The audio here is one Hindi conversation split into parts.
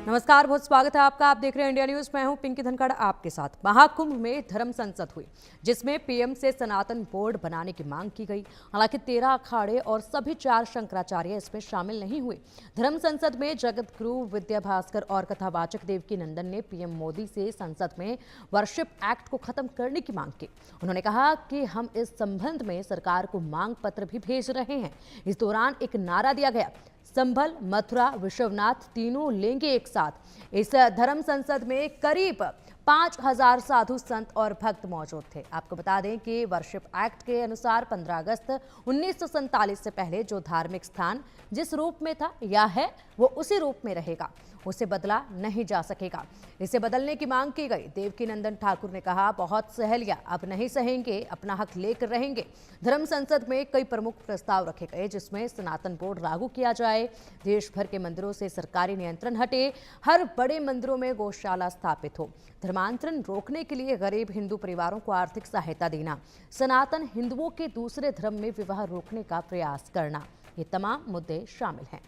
नमस्कार, बहुत स्वागत है आपका। आप देख रहे हैं इंडिया न्यूज। मैं हूं पिंकी धनखड़ आपके साथ। महाकुंभ में धर्म संसद हुई, जिसमें पीएम से सनातन बोर्ड बनाने की मांग की गई। हालांकि 13 अखाड़े और सभी 4 शंकराचार्य इसमें शामिल नहीं हुए। धर्म संसद में जगत गुरु विद्या भास्कर और कथावाचक देवकी नंदन ने पीएम मोदी से संसद में वर्शिप एक्ट को खत्म करने की मांग की। उन्होंने कहा कि हम इस संबंध में सरकार को मांग पत्र भी भेज रहे हैं। इस दौरान एक नारा दिया गया, संभल, मथुरा, विश्वनाथ तीनों लेंगे एक साथ। इस धर्म संसद में करीब 5000 साधु संत और भक्त मौजूद थे। आपको बता दें कि वर्शिप एक्ट के अनुसार 15 अगस्त 1947 से पहले जो धार्मिक स्थान जिस रूप में था या है वो उसी रूप में रहेगा, उसे बदला नहीं जा सकेगा। इसे बदलने की मांग की गई। देवकी नंदन ठाकुर ने कहा, बहुत सह लिया, अब नहीं सहेंगे, अपना हक लेकर रहेंगे। धर्म संसद में कई प्रमुख प्रस्ताव रखे गए, जिसमें सनातन बोर्ड लागू किया जाए, देश भर के मंदिरों से सरकारी नियंत्रण हटे, हर बड़े मंदिरों में गौशाला स्थापित हो, धर्मांतरण रोकने के लिए गरीब हिंदू परिवारों को आर्थिक सहायता देना, सनातन हिंदुओं के दूसरे धर्म में विवाह रोकने का प्रयास करना, ये तमाम मुद्दे शामिल हैं।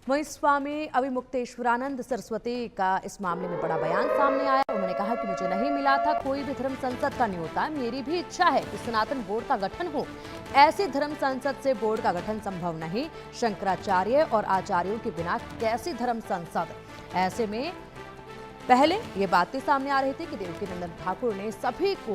वहीं स्वामी अविमुक्तेश्वरानंद सरस्वती का इस मामले में बड़ा बयान सामने आया। उन्होंने कहा कि मुझे नहीं मिला था कोई भी धर्म संसद का न्योता। मेरी भी इच्छा है कि सनातन बोर्ड का गठन हो। ऐसे धर्म संसद से बोर्ड का गठन संभव नहीं। शंकराचार्य और आचार्यों के बिना कैसी धर्म संसद। ऐसे में पहले ये बातें सामने आ रही थी कि देवकी नंदन ठाकुर ने सभी को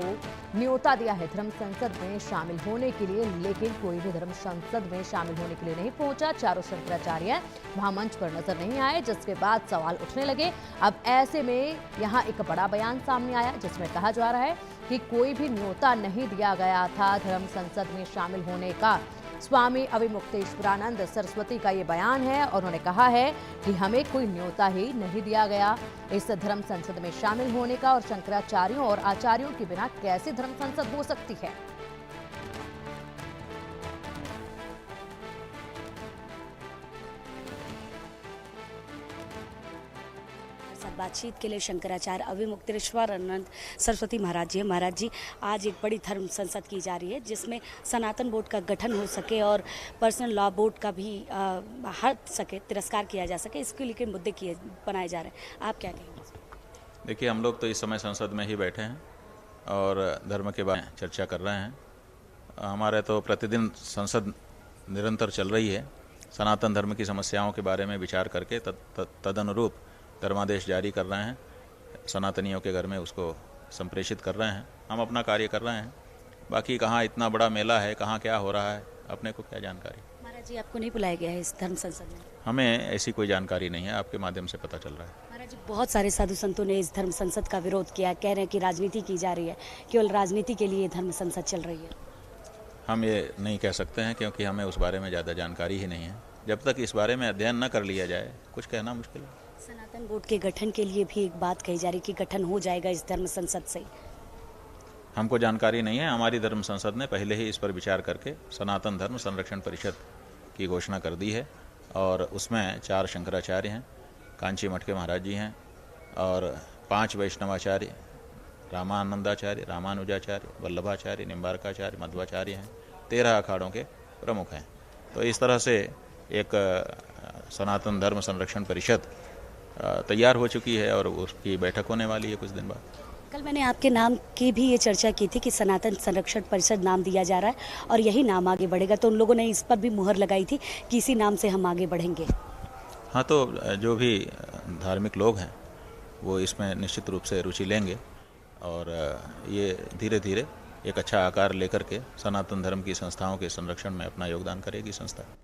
न्योता दिया है धर्म संसद में शामिल होने के लिए, लेकिन कोई भी धर्म संसद में शामिल होने के लिए नहीं पहुंचा। चारों शंकराचार्य वहां मंच पर नजर नहीं आए, जिसके बाद सवाल उठने लगे। अब ऐसे में यहाँ एक बड़ा बयान सामने आया, जिसमें कहा जा रहा है कि कोई भी न्योता नहीं दिया गया था धर्म संसद में शामिल होने का। स्वामी अविमुक्तेश्वरानंद सरस्वती का ये बयान है और उन्होंने कहा है कि हमें कोई न्योता ही नहीं दिया गया इस धर्म संसद में शामिल होने का, और शंकराचार्यों और आचार्यों के बिना कैसे धर्म संसद हो सकती है। बातचीत के लिए शंकराचार्य अविमुक्तेश्वरानंद सरस्वती महाराज जी, आज एक बड़ी धर्म संसद की जा रही है, जिसमें सनातन बोर्ड का गठन हो सके और पर्सनल लॉ बोर्ड का भी हट सके, तिरस्कार किया जा सके, इसके लिए मुद्दे बनाए जा रहे हैं। आप क्या कहेंगे? देखिए, हम लोग तो इस समय संसद में ही बैठे हैं और धर्म के बारे में चर्चा कर रहे हैं। हमारे तो प्रतिदिन संसद निरंतर चल रही है। सनातन धर्म की समस्याओं के बारे में विचार करके तदनुरूप धर्मादेश जारी कर रहे हैं। सनातनियों के घर में उसको संप्रेषित कर रहे हैं। हम अपना कार्य कर रहे हैं। बाकी कहाँ इतना बड़ा मेला है, कहाँ क्या हो रहा है, अपने को क्या जानकारी। महाराज जी, आपको नहीं बुलाया गया है इस धर्म संसद में? हमें ऐसी कोई जानकारी नहीं है, आपके माध्यम से पता चल रहा है। महाराज जी, बहुत सारे साधु संतों ने इस धर्म संसद का विरोध किया, कह रहे हैं कि राजनीति की जा रही है, केवल राजनीति के लिए धर्म संसद चल रही है। हम ये नहीं कह सकते हैं, क्योंकि हमें उस बारे में ज़्यादा जानकारी ही नहीं है। जब तक इस बारे में अध्ययन न कर लिया जाए, कुछ कहना मुश्किल है। सनातन बोर्ड के गठन के लिए भी एक बात कही जा रही कि गठन हो जाएगा इस धर्म संसद से। हमको जानकारी नहीं है। हमारी धर्म संसद ने पहले ही इस पर विचार करके सनातन धर्म संरक्षण परिषद की घोषणा कर दी है, और उसमें 4 शंकराचार्य हैं, कांची मठ के महाराज जी हैं, और 5 वैष्णवाचार्य, रामानंदाचार्य, रामानुजाचार्य, वल्लभाचार्य, निम्बारकाचार्य, मध्वाचार्य हैं, 13 अखाड़ों के प्रमुख हैं। तो इस तरह से एक सनातन धर्म संरक्षण परिषद तैयार हो चुकी है और उसकी बैठक होने वाली है कुछ दिन बाद। कल मैंने आपके नाम की भी ये चर्चा की थी कि सनातन संरक्षण परिषद नाम दिया जा रहा है और यही नाम आगे बढ़ेगा, तो उन लोगों ने इस पर भी मुहर लगाई थी कि इसी नाम से हम आगे बढ़ेंगे। हाँ, तो जो भी धार्मिक लोग हैं वो इसमें निश्चित रूप से रुचि लेंगे, और ये धीरे धीरे एक अच्छा आकार लेकर के सनातन धर्म की संस्थाओं के संरक्षण में अपना योगदान करेगी संस्था।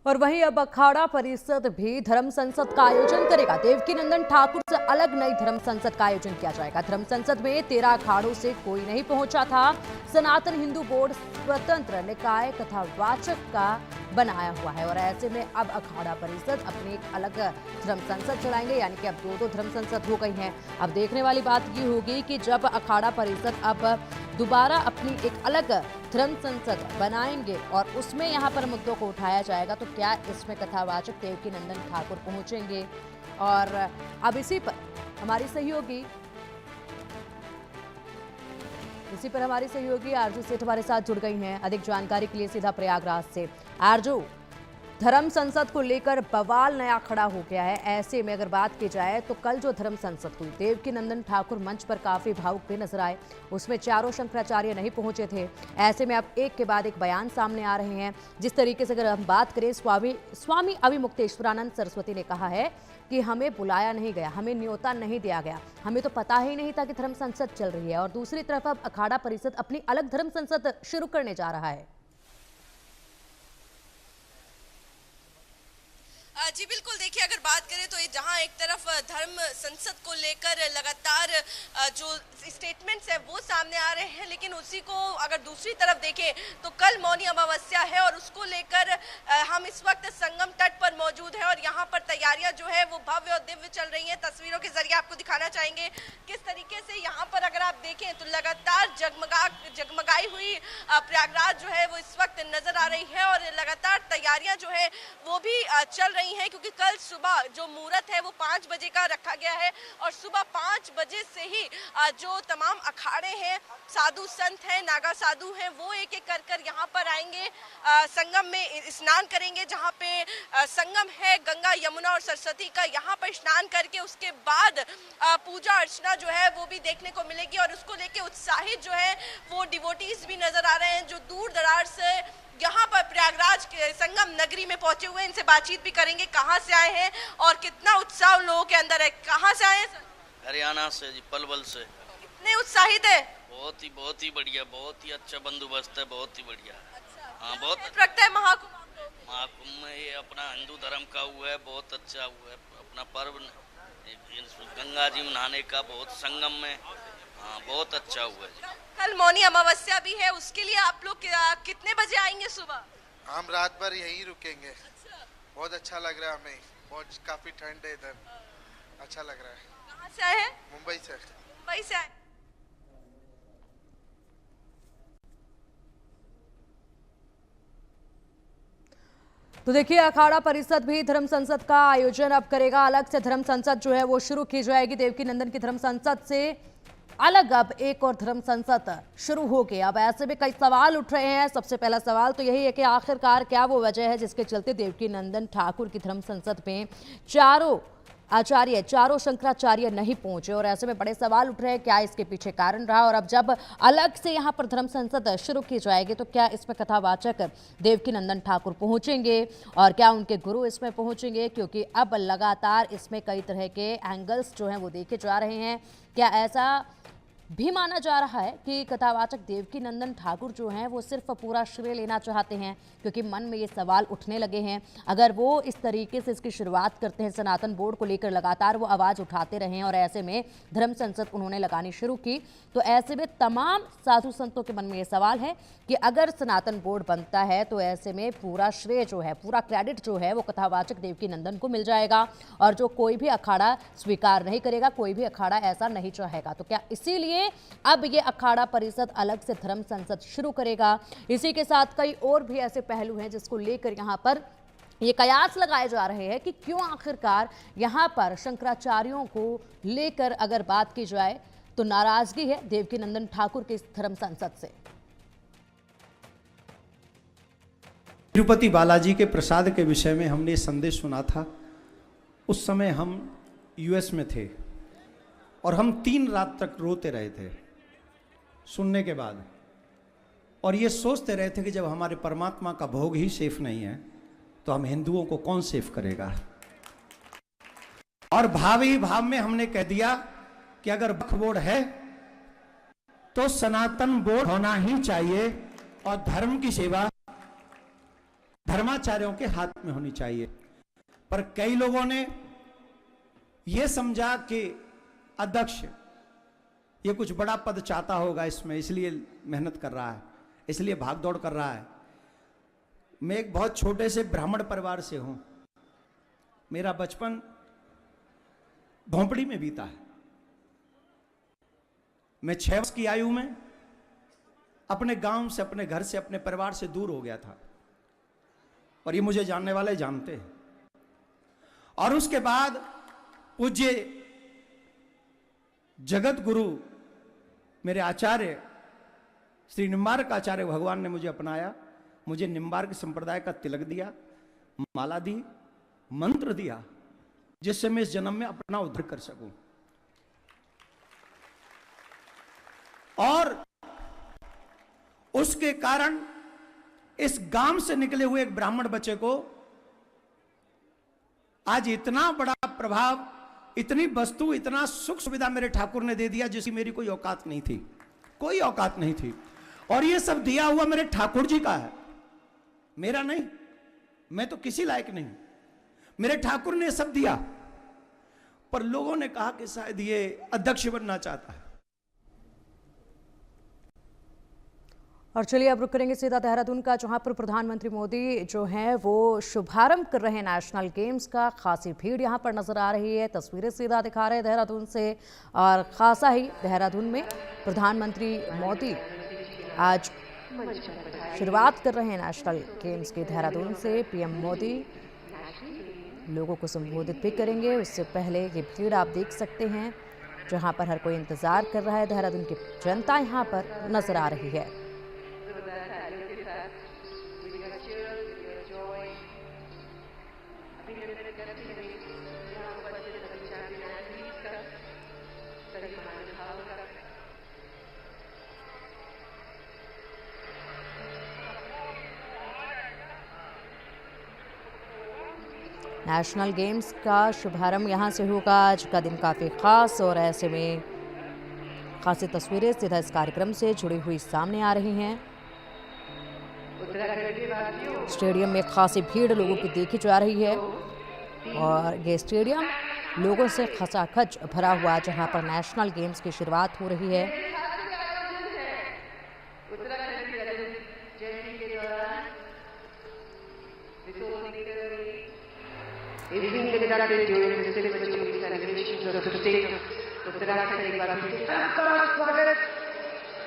और वहीं अब अखाड़ा परिषद भी धर्म संसद का आयोजन करेगा। देवकी नंदन ठाकुर से अलग नई धर्म संसद का आयोजन किया जाएगा। धर्म संसद में 13 अखाड़ों से कोई नहीं पहुंचा था। सनातन हिंदू बोर्ड स्वतंत्र निकाय कथावाचक का बनाया हुआ है, और ऐसे में अब अखाड़ा परिषद अपनी एक अलग धर्म संसद चलाएंगे, यानी कि अब 2 धर्म संसद हो गई हैं। अब देखने वाली बात ये होगी कि जब अखाड़ा परिषद अब दोबारा अपनी एक अलग धर्म संसद बनाएंगे और उसमें यहाँ पर मुद्दों को उठाया जाएगा, तो क्या इसमें कथावाचक देवकी नंदन ठाकुर पहुंचेंगे। और अब इसी पर हमारी सहयोगी इसी पर हमारी सहयोगी आरजू सेठ हमारे साथ जुड़ गई हैं अधिक जानकारी के लिए सीधा प्रयागराज से। आरजू, धर्म संसद को लेकर बवाल नया खड़ा हो गया है। ऐसे में अगर बात की जाए तो कल जो धर्म संसद हुई, देवकीनंदन ठाकुर मंच पर काफी भावुक भी नजर आए। उसमें चारों शंकराचार्य नहीं पहुंचे थे। ऐसे में अब एक के बाद एक बयान सामने आ रहे हैं। जिस तरीके से अगर हम बात करें, स्वामी अविमुक्तेश्वरानंद सरस्वती ने कहा है कि हमें बुलाया नहीं गया, हमें न्योता नहीं दिया गया, हमें तो पता ही नहीं था कि धर्म संसद चल रही है। और दूसरी तरफ अब अखाड़ा परिषद अपनी अलग धर्म संसद शुरू करने जा रहा है। जी बिल्कुल, देखिए अगर बात करें तो जहां एक तरफ धर्म संसद को लेकर लगातार जो स्टेटमेंट्स है वो सामने आ रहे हैं, लेकिन उसी को अगर दूसरी तरफ देखें तो कल मौनी अमावस्या है और उसको लेकर हम इस वक्त संगम तट पर मौजूद हैं और यहाँ पर तैयारियां जो है वो भव्य और दिव्य चल रही हैं। तस्वीरों के जरिए आपको दिखाना चाहेंगे किस तरीके से यहाँ पर अगर आप देखें तो लगातार जगमगाई हुई प्रयागराज जो है वो इस वक्त नजर आ रही है और लगातार तैयारियां जो है वो भी चल रही है, क्योंकि कल सुबह जो मुहूर्त है वो 5 बजे का रखा गया है और सुबह 5 बजे से ही जो तमाम अखाड़े हैं, साधु संत हैं, नागा साधु हैं, वो एक एक कर यहाँ पर आएंगे, संगम में स्नान करेंगे। जहाँ पे संगम है गंगा यमुना और सरस्वती का, यहाँ पर स्नान करके उसके बाद पूजा अर्चना जो है वो भी देखने को मिलेगी और उसको लेके उत्साहित जो है वो डिवोटीज भी नजर आ रहे हैं जो दूर दराज से यहाँ पर प्रयागराज के संगम नगरी में पहुंचे हुए हैं। इनसे बातचीत भी करेंगे, कहाँ से आए हैं और कितना उत्साह लोगों के अंदर है। कहाँ से आए हैं सर? हरियाणा से जी, पलवल से। कितने उत्साहित है? बहुत ही बढ़िया, बहुत ही अच्छा बंदोबस्त है, बहुत ही बढ़िया। अच्छा, हाँ, बहुत लगता है महाकुंभ में ये अपना हिंदू धर्म का हुआ है, बहुत अच्छा हुआ है अपना पर्व, गंगा जी में नहाने का, बहुत संगम में, हाँ बहुत अच्छा हुआ है। कल मौनी अमावस्या भी है, उसके लिए आप लोग कितने बजे आएंगे सुबह? हम रात भर यहीं रुकेंगे। बहुत अच्छा लग रहा है हमें, बहुत काफी ठंड है इधर, अच्छा लग रहा है। कहाँ से आए हैं? मुंबई से। मुंबई से आए। तो देखिए, अखाड़ा परिषद भी धर्म संसद का आयोजन अब करेगा। अलग से धर्म संसद जो है वो शुरू की जाएगी। देवकीनंदन की धर्म संसद से अलग अब एक और धर्म संसद शुरू हो गया। अब ऐसे में कई सवाल उठ रहे हैं। सबसे पहला सवाल तो यही है कि आखिरकार क्या वो वजह है जिसके चलते देवकीनंदन ठाकुर की धर्म संसद में चारों शंकराचार्य नहीं पहुंचे और ऐसे में बड़े सवाल उठ रहे हैं क्या इसके पीछे कारण रहा। और अब जब अलग से यहां पर धर्म संसद शुरू की जाएगी तो क्या इसमें कथावाचक देवकीनंदन ठाकुर पहुंचेंगे और क्या उनके गुरु इसमें पहुंचेंगे, क्योंकि अब लगातार इसमें कई तरह के एंगल्स जो हैं वो देखे जा रहे हैं। क्या ऐसा भी माना जा रहा है कि कथावाचक देवकीनंदन ठाकुर जो हैं वो सिर्फ पूरा श्रेय लेना चाहते हैं, क्योंकि मन में ये सवाल उठने लगे हैं। अगर वो इस तरीके से इसकी शुरुआत करते हैं, सनातन बोर्ड को लेकर लगातार वो आवाज़ उठाते रहे और ऐसे में धर्म संसद उन्होंने लगानी शुरू की, तो ऐसे में तमाम साधु संतों के मन में ये सवाल है कि अगर सनातन बोर्ड बनता है तो ऐसे में पूरा श्रेय जो है, पूरा क्रेडिट जो है वो कथावाचक देवकीनंदन को मिल जाएगा और जो कोई भी अखाड़ा स्वीकार नहीं करेगा, कोई भी अखाड़ा ऐसा नहीं चाहेगा। तो क्या इसीलिए अब ये अखाड़ा परिषद अलग से धर्म संसद शुरू करेगा? इसी के साथ कई और भी ऐसे पहलू हैं जिसको लेकर यहाँ पर ये कयास लगाए जा रहे हैं कि क्यों आखिरकार यहाँ पर शंकराचार्यों को लेकर अगर बात की जाए तो नाराजगी है देवकीनंदन ठाकुर के इस धर्म संसद से। तिरुपति बालाजी के प्रसाद के विषय में हमने संदेश सुना था। उस समय हम यूएस में थे और हम 3 रात तक रोते रहे थे सुनने के बाद, और ये सोचते रहे थे कि जब हमारे परमात्मा का भोग ही सेफ नहीं है तो हम हिंदुओं को कौन सेफ करेगा। और भाव ही भाव में हमने कह दिया कि अगर वक्फ बोर्ड है तो सनातन बोर्ड होना ही चाहिए और धर्म की सेवा धर्माचार्यों के हाथ में होनी चाहिए। पर कई लोगों ने यह समझा कि अध्यक्ष ये कुछ बड़ा पद चाहता होगा इसमें, इसलिए मेहनत कर रहा है, इसलिए भागदौड़ कर रहा है। मैं एक बहुत छोटे से ब्राह्मण परिवार से हूं। मेरा बचपन भोंपड़ी में बीता है। मैं 6 वर्ष की आयु में अपने गांव से, अपने घर से, अपने परिवार से दूर हो गया था और ये मुझे जानने वाले जानते हैं। और उसके बाद पूज्य जगत गुरु मेरे आचार्य श्री निम्बार्क आचार्य भगवान ने मुझे अपनाया, मुझे निम्बार्क संप्रदाय का तिलक दिया, माला दी, मंत्र दिया, जिससे मैं इस जन्म में अपना उद्धार कर सकूं। और उसके कारण इस गांव से निकले हुए एक ब्राह्मण बच्चे को आज इतना बड़ा प्रभाव, इतनी वस्तु, इतना सुख सुविधा मेरे ठाकुर ने दे दिया जिसकी मेरी कोई औकात नहीं थी, कोई औकात नहीं थी। और ये सब दिया हुआ मेरे ठाकुर जी का है, मेरा नहीं। मैं तो किसी लायक नहीं, मेरे ठाकुर ने सब दिया। पर लोगों ने कहा कि शायद ये अध्यक्ष बनना चाहता है। और चलिए अब रुक करेंगे सीधा देहरादून का, जहां पर प्रधानमंत्री मोदी जो हैं वो शुभारंभ कर रहे हैं नेशनल गेम्स का। खासी भीड़ यहां पर नजर आ रही है, तस्वीरें सीधा दिखा रहे हैं देहरादून से। और खासा ही देहरादून में प्रधानमंत्री मोदी आज शुरुआत कर रहे हैं नेशनल गेम्स की। देहरादून से पीएम मोदी लोगों को संबोधित भी करेंगे। उससे पहले ये भीड़ आप देख सकते हैं, जहां पर हर कोई इंतजार कर रहा है। देहरादून की जनता यहां पर नजर आ रही है। नेशनल गेम्स का शुभारंभ यहाँ से होगा। आज का दिन काफ़ी ख़ास और ऐसे में खासी तस्वीरें सीधा इस कार्यक्रम से जुड़ी हुई सामने आ रही हैं। स्टेडियम में खासी भीड़ लोगों की देखी जा रही है और ये स्टेडियम लोगों से खचाखच भरा हुआ, जहां पर नेशनल गेम्स की शुरुआत हो रही है।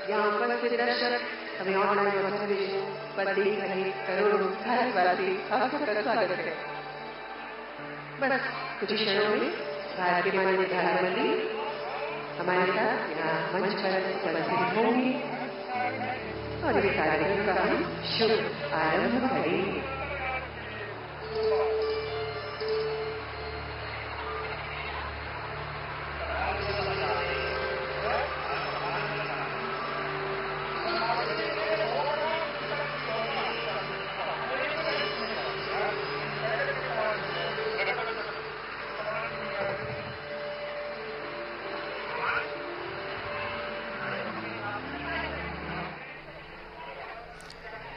यहाँ उपस्थित दर्शक हमें ऑनलाइन और टेलीविजन पर देख रहे करोड़ों भारतवासी आपका स्वागत है। बस कुछ क्षणों में भारत के माननीय प्रधानमंत्री हमारे साथ यहाँ मंच पर उपस्थित होंगे और इस कार्यक्रम का हम शुभ आरंभ करेंगे।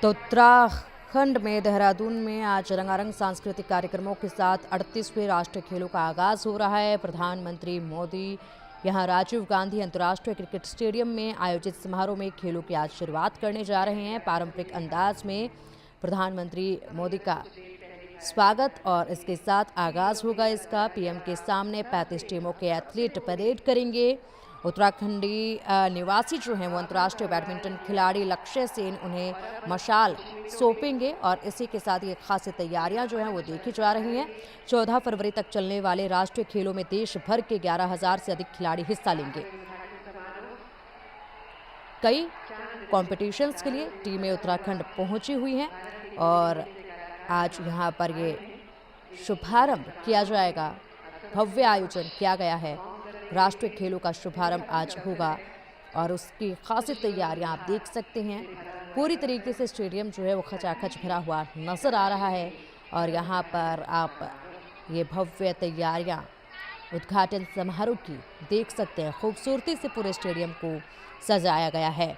तो उत्तराखंड में देहरादून में आज रंगारंग सांस्कृतिक कार्यक्रमों के साथ 38वें राष्ट्रीय खेलों का आगाज़ हो रहा है। प्रधानमंत्री मोदी यहां राजीव गांधी अंतर्राष्ट्रीय क्रिकेट स्टेडियम में आयोजित समारोह में खेलों की आज शुरुआत करने जा रहे हैं। पारंपरिक अंदाज में प्रधानमंत्री मोदी का स्वागत और इसके साथ आगाज़ होगा इसका। पीएम के सामने 35 टीमों के एथलीट परेड करेंगे। उत्तराखंडी निवासी जो हैं वो अंतर्राष्ट्रीय बैडमिंटन खिलाड़ी लक्ष्य सेन उन्हें मशाल सौंपेंगे और इसी के साथ ये खासी तैयारियां जो हैं वो देखी जा रही हैं। 14 फरवरी तक चलने वाले राष्ट्रीय खेलों में देश भर के 11,000 से अधिक खिलाड़ी हिस्सा लेंगे। कई कॉम्पिटिशन्स के लिए टीमें उत्तराखंड पहुंची हुई हैं और आज यहाँ पर ये शुभारंभ किया जाएगा। भव्य आयोजन किया गया है। राष्ट्रीय खेलों का शुभारंभ आज होगा और उसकी खासी तैयारियां आप देख सकते हैं। पूरी तरीके से स्टेडियम जो है वो खचाखच भरा हुआ नज़र आ रहा है और यहाँ पर आप ये भव्य तैयारियां उद्घाटन समारोह की देख सकते हैं। खूबसूरती से पूरे स्टेडियम को सजाया गया है।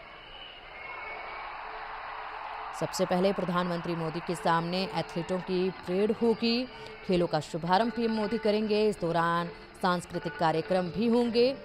सबसे पहले प्रधानमंत्री मोदी के सामने एथलीटों की परेड होगी। खेलों का शुभारंभ पीएम मोदी करेंगे। इस दौरान सांस्कृतिक कार्यक्रम भी होंगे।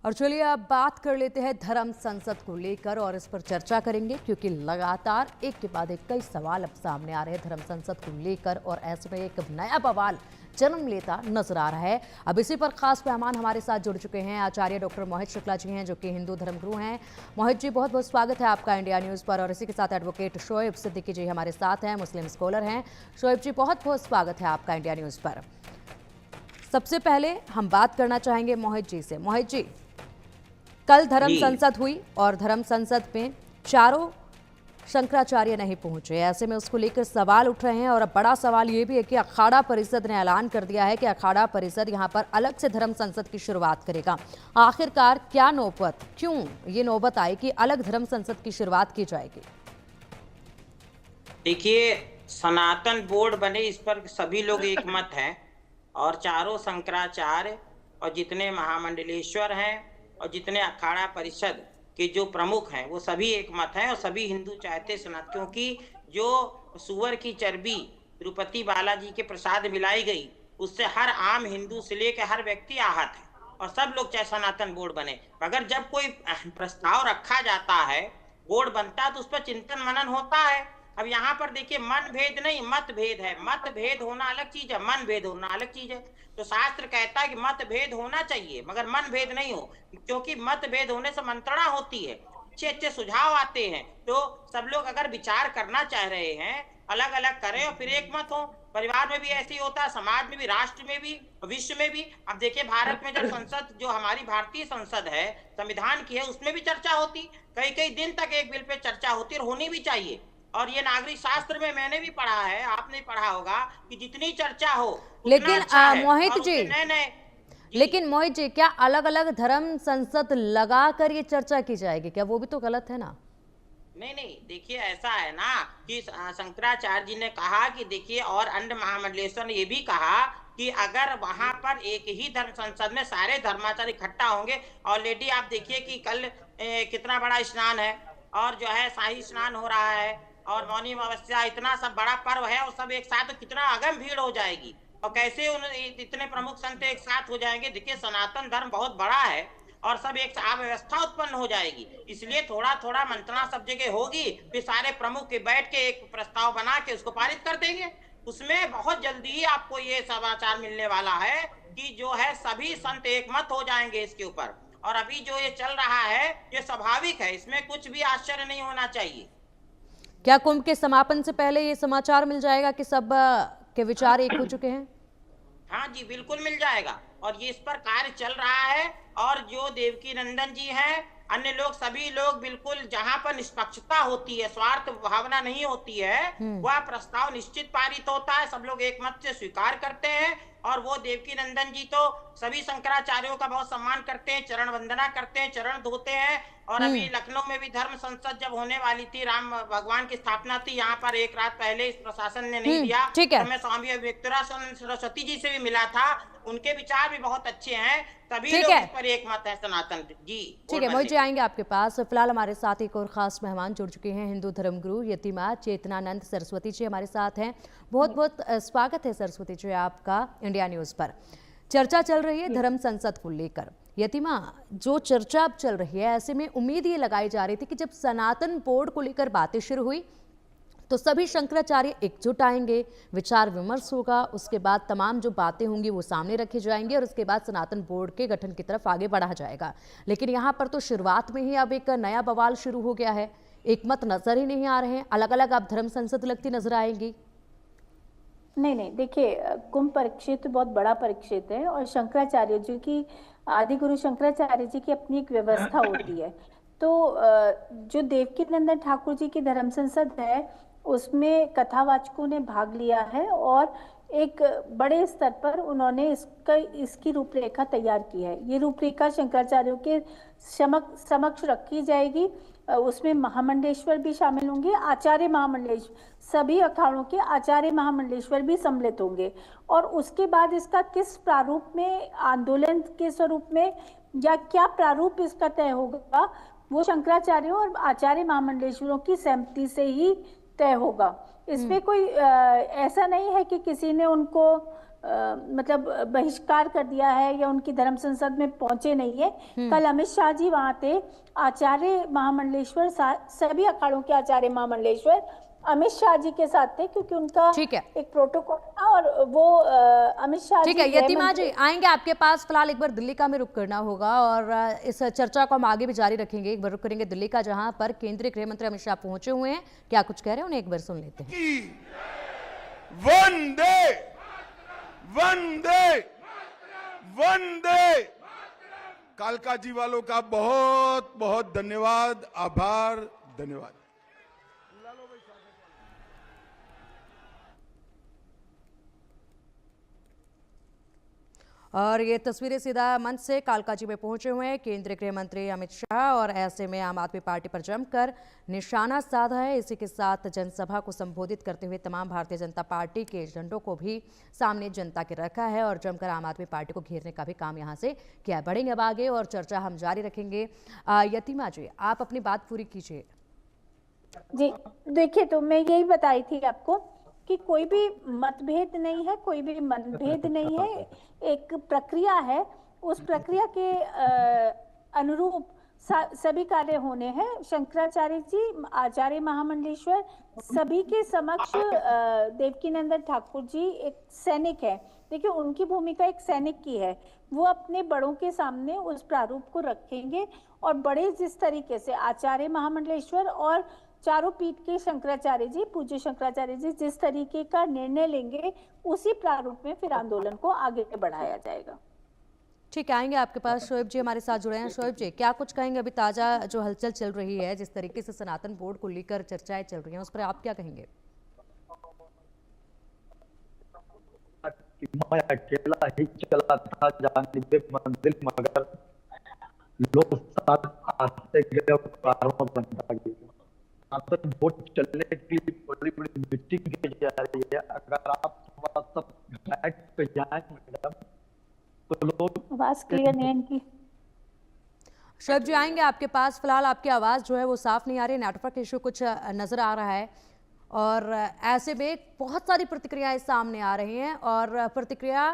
और चलिए अब बात कर लेते हैं धर्म संसद को लेकर और इस पर चर्चा करेंगे, क्योंकि लगातार एक के बाद एक कई सवाल अब सामने आ रहे हैं धर्म संसद को लेकर और ऐसे में एक नया बवाल जन्म लेता नजर आ रहा है। अब इसी पर खास मेहमान हमारे साथ जुड़ चुके हैं। आचार्य डॉक्टर मोहित शुक्ला जी हैं, जो कि हिंदू धर्मगुरु हैं। मोहित जी, बहुत बहुत स्वागत है आपका इंडिया न्यूज़ पर। और इसी के साथ एडवोकेट शोएब सिद्दीकी जी हमारे साथ हैं, मुस्लिम स्कॉलर हैं। शोएब जी, बहुत बहुत स्वागत है आपका इंडिया न्यूज़ पर। सबसे पहले हम बात करना चाहेंगे मोहित जी से। मोहित जी, कल धर्म संसद हुई और धर्म संसद में चारों शंकराचार्य नहीं पहुंचे। ऐसे में उसको लेकर सवाल उठ रहे हैं और अब बड़ा सवाल ये भी है कि अखाड़ा परिषद ने ऐलान कर दिया है कि अखाड़ा परिषद यहां पर अलग से धर्म संसद की शुरुआत करेगा। आखिरकार क्या नौबत, क्यों ये नौबत आई कि अलग धर्म संसद की शुरुआत की जाएगी? देखिए, सनातन बोर्ड बने इस पर सभी लोग एक मत हैं और चारों शंकराचार्य और जितने महामंडलेश्वर हैं और जितने अखाड़ा परिषद के जो प्रमुख हैं वो सभी एक मत हैं और सभी हिंदू चाहते सनातन, क्योंकि जो सुअर की चर्बी तिरुपति बालाजी के प्रसाद मिलाई गई उससे हर आम हिंदू से लेकर हर व्यक्ति आहत है और सब लोग चाहे सनातन बोर्ड बने। मगर जब कोई प्रस्ताव रखा जाता है, बोर्ड बनता है, तो उस पर चिंतन मनन होता है। अब यहाँ पर देखिए, मन भेद नहीं मत भेद है। मत भेद होना अलग चीज है, मन भेद होना अलग चीज है। तो शास्त्र कहता है कि मत भेद होना चाहिए मगर मन भेद नहीं हो, क्योंकि मत भेद होने से मंत्रणा होती है, अच्छे अच्छे सुझाव आते हैं। तो सब लोग अगर विचार करना चाह रहे हैं, अलग अलग करें और फिर एक मत हो। परिवार में भी ऐसे ही होता है, समाज में भी, राष्ट्र में भी, विश्व में भी। अब देखिए, भारत में जब संसद, जो हमारी भारतीय संसद है, संविधान की है, उसमें भी चर्चा होती, कई कई दिन तक एक बिल पे चर्चा होती और होनी भी चाहिए। और ये नागरिक शास्त्र में मैंने भी पढ़ा है, आपने पढ़ा होगा कि जितनी चर्चा हो लेकिन अच्छा मोहित जी, नए लेकिन मोहित जी, क्या अलग अलग धर्म संसद लगा कर ये चर्चा की जाएगी? क्या वो भी तो गलत है ना? नहीं, देखिए ऐसा है ना कि शंकराचार्य जी ने कहा कि देखिए, और अन्य महामंडलेश्वर ने ये भी कहा कि अगर वहां पर एक ही धर्म संसद में सारे धर्माचार्य इकट्ठा होंगे। ऑलरेडी आप देखिए कि कल कितना बड़ा स्नान है और जो है शाही स्नान हो रहा है और मौनी अमावस्या, इतना सब बड़ा पर्व है और सब एक साथ, तो कितना अगम भीड़ हो जाएगी और कैसे इतने प्रमुख संत एक साथ हो जाएंगे। देखिए, सनातन धर्म बहुत बड़ा है और सब एक व्यवस्था उत्पन्न हो जाएगी। इसलिए थोड़ा थोड़ा मंत्रणा सब जगह होगी, फिर सारे प्रमुख के बैठ के एक प्रस्ताव बना के उसको पारित कर देंगे। उसमें बहुत जल्दी ही आपको ये समाचार मिलने वाला है कि जो है सभी संत एक मत हो जाएंगे इसके ऊपर। और अभी जो ये चल रहा है ये स्वाभाविक है, इसमें कुछ भी आश्चर्य नहीं होना चाहिए। क्या कुंभ के समापन से पहले ये समाचार मिल जाएगा कि सब के विचार एक हो चुके हैं? हाँ जी, बिल्कुल मिल जाएगा और ये इस पर कार्य चल रहा है। और जो देवकी नंदन जी हैं, अन्य लोग, सभी लोग बिल्कुल, जहां पर निष्पक्षता होती है, स्वार्थ भावना नहीं होती है, वह प्रस्ताव निश्चित पारित होता है, सब लोग एक मत से स्वीकार करते हैं। और वो देवकी नंदन जी तो सभी शंकराचार्यों का बहुत सम्मान करते हैं, चरण वंदना करते हैं, चरण धोते हैं। और अभी लखनऊ में भी धर्म संसद जब होने वाली थी, राम भगवान की स्थापना थी, यहाँ पर एक रात पहले इस प्रशासन ने नहीं दिया, तो मैं स्वामी विवेकानंद सरस्वती जी से भी मिला था, उनके विचार भी बहुत अच्छे हैं। सभी लोग इस पर एक मत है सनातन जी। ठीक है मोहित जी, आएंगे आपके पास। फिलहाल हमारे साथ एक और खास मेहमान जुड़ चुके हैं, हिंदू धर्मगुरु यतिमा चेतनानंद सरस्वती जी हमारे साथ हैं। बहुत बहुत स्वागत है सरस्वती जी आपका इंडिया न्यूज़ पर। चर्चा चल रही है धर्म संसद को लेकर। यतिमा, जो चर्चा अब चल रही है, ऐसे में उम्मीद ये लगाई जा रही थी कि जब सनातन बोर्ड को लेकर बातें शुरू हुई तो सभी शंकराचार्य एकजुट आएंगे, विचार विमर्श होगा, उसके बाद तमाम जो बातें होंगी वो सामने रखी जाएंगी और उसके बाद सनातन बोर्ड के गठन की तरफ आगे बढ़ा जाएगा। लेकिन यहाँ पर तो शुरुआत में ही अब एक नया बवाल शुरू हो गया है, एक मत नजर ही नहीं आ रहे हैं, अलग अलग अब धर्म संसद लगती नजर आएंगी। नहीं, देखिए, कुंभ परिक्षेत्र बहुत बड़ा परिक्षेत्र है और शंकराचार्य जी की, आदि गुरु शंकराचार्य जी की अपनी एक व्यवस्था होती है। तो जो देवकी नंदन ठाकुर जी की धर्म संसद है उसमें कथावाचकों ने भाग लिया है और एक बड़े स्तर पर उन्होंने इसकी रूपरेखा तैयार की है। ये रूपरेखा शंकराचार्यों के समक्ष रखी जाएगी। उसमें महामंडलेश्वर भी शामिल होंगे, आचार्य महामंडलेश्वर, सभी अखाड़ों के आचार्य महामंडलेश्वर भी सम्मिलित होंगे। और उसके बाद इसका किस प्रारूप में, आंदोलन के स्वरूप में या क्या प्रारूप इसका तय होगा, वो शंकराचार्यों और आचार्य महामंडलेश्वरों की सहमति से ही तय होगा। इसमें कोई ऐसा नहीं है कि किसी ने उनको मतलब बहिष्कार कर दिया है या उनकी धर्म संसद में पहुंचे नहीं है। कल अमित शाह जी वहां थे, आचार्य महामंडलेश्वर, सभी अखाड़ों के आचार्य महामंडलेश्वर अमित शाह जी के साथ थे, क्योंकि उनका ठीक है। एक प्रोटोकॉल था और वो अमित शाह ठीक जी है गृह यतिमा मंत्री- जी आएंगे आपके पास, फिलहाल एक बार दिल्ली का हमें रुख करना होगा और इस चर्चा को हम आगे भी जारी रखेंगे। एक बार रुख करेंगे दिल्ली का, जहां पर केंद्रीय गृह मंत्री अमित शाह पहुंचे हुए हैं। क्या कुछ कह रहे हैं उन्हें एक बार सुन लेते हैं। वंदे वंदे वंदे। कालका जी वालों का बहुत बहुत धन्यवाद, आभार, धन्यवाद। और ये तस्वीरें सीधा मंच से कालका जी में पहुंचे हुए हैं केंद्रीय गृह मंत्री अमित शाह, और ऐसे में आम आदमी पार्टी पर जमकर निशाना साधा है। इसी के साथ जनसभा को संबोधित करते हुए तमाम भारतीय जनता पार्टी के एजेंडों को भी सामने जनता के रखा है और जमकर आम आदमी पार्टी को घेरने का भी काम यहां से किया है। बढ़ेंगे अब आगे और चर्चा हम जारी रखेंगे। यतिमा जी आप अपनी बात पूरी कीजिए। जी देखिए, तो मैं यही बताई थी आपको कि कोई भी मतभेद नहीं है, कोई भी मनभेद नहीं है, एक प्रक्रिया है। उस प्रक्रिया के अनुरूप सभी कार्य होने हैं। शंकराचार्य जी, आचार्य महामंडलेश्वर, सभी के समक्ष देवकीनंदन ठाकुर जी एक सैनिक है। देखिए, उनकी भूमिका एक सैनिक की है। वो अपने बड़ों के सामने उस प्रारूप को रखेंगे और बड़े जिस तरीके से आचार्य महामंडलेश्वर और चारों पीठ के शंकराचार्य जी, पूज्य शंकराचार्य जी जिस तरीके का निर्णय लेंगे, उसी प्रारूप में फिर आंदोलन को आगे बढ़ाया जाएगा। ठीक है, आएंगे आपके पास। शोएब जी हमारे साथ जुड़े हैं। शोएब जी क्या कुछ कहेंगे, अभी ताजा जो हलचल चल रही है, जिस तरीके से सनातन बोर्ड को लेकर चर्चाएं चल रही हैं, उस पर आप क्या कहेंगे? मैं अकेला ही चला था जानिबे मंजिल, मगर लोग साथ आते गए और कारों बनता गया। सनातन बोर्ड चलने की बड़ी बड़ी मीटिंग की जा रही है। अगर आप थोड़ा सा बैठ पे जाए मैडम, तो लोग आवाज क्लियर नहीं है इनकी। शोएब जी आएंगे आपके पास। फिलहाल आपकी आवाज़ जो है वो साफ नहीं आ रही, नेटवर्क इशू कुछ नज़र आ रहा है और ऐसे में बहुत सारी प्रतिक्रियाएं सामने आ रही हैं और प्रतिक्रिया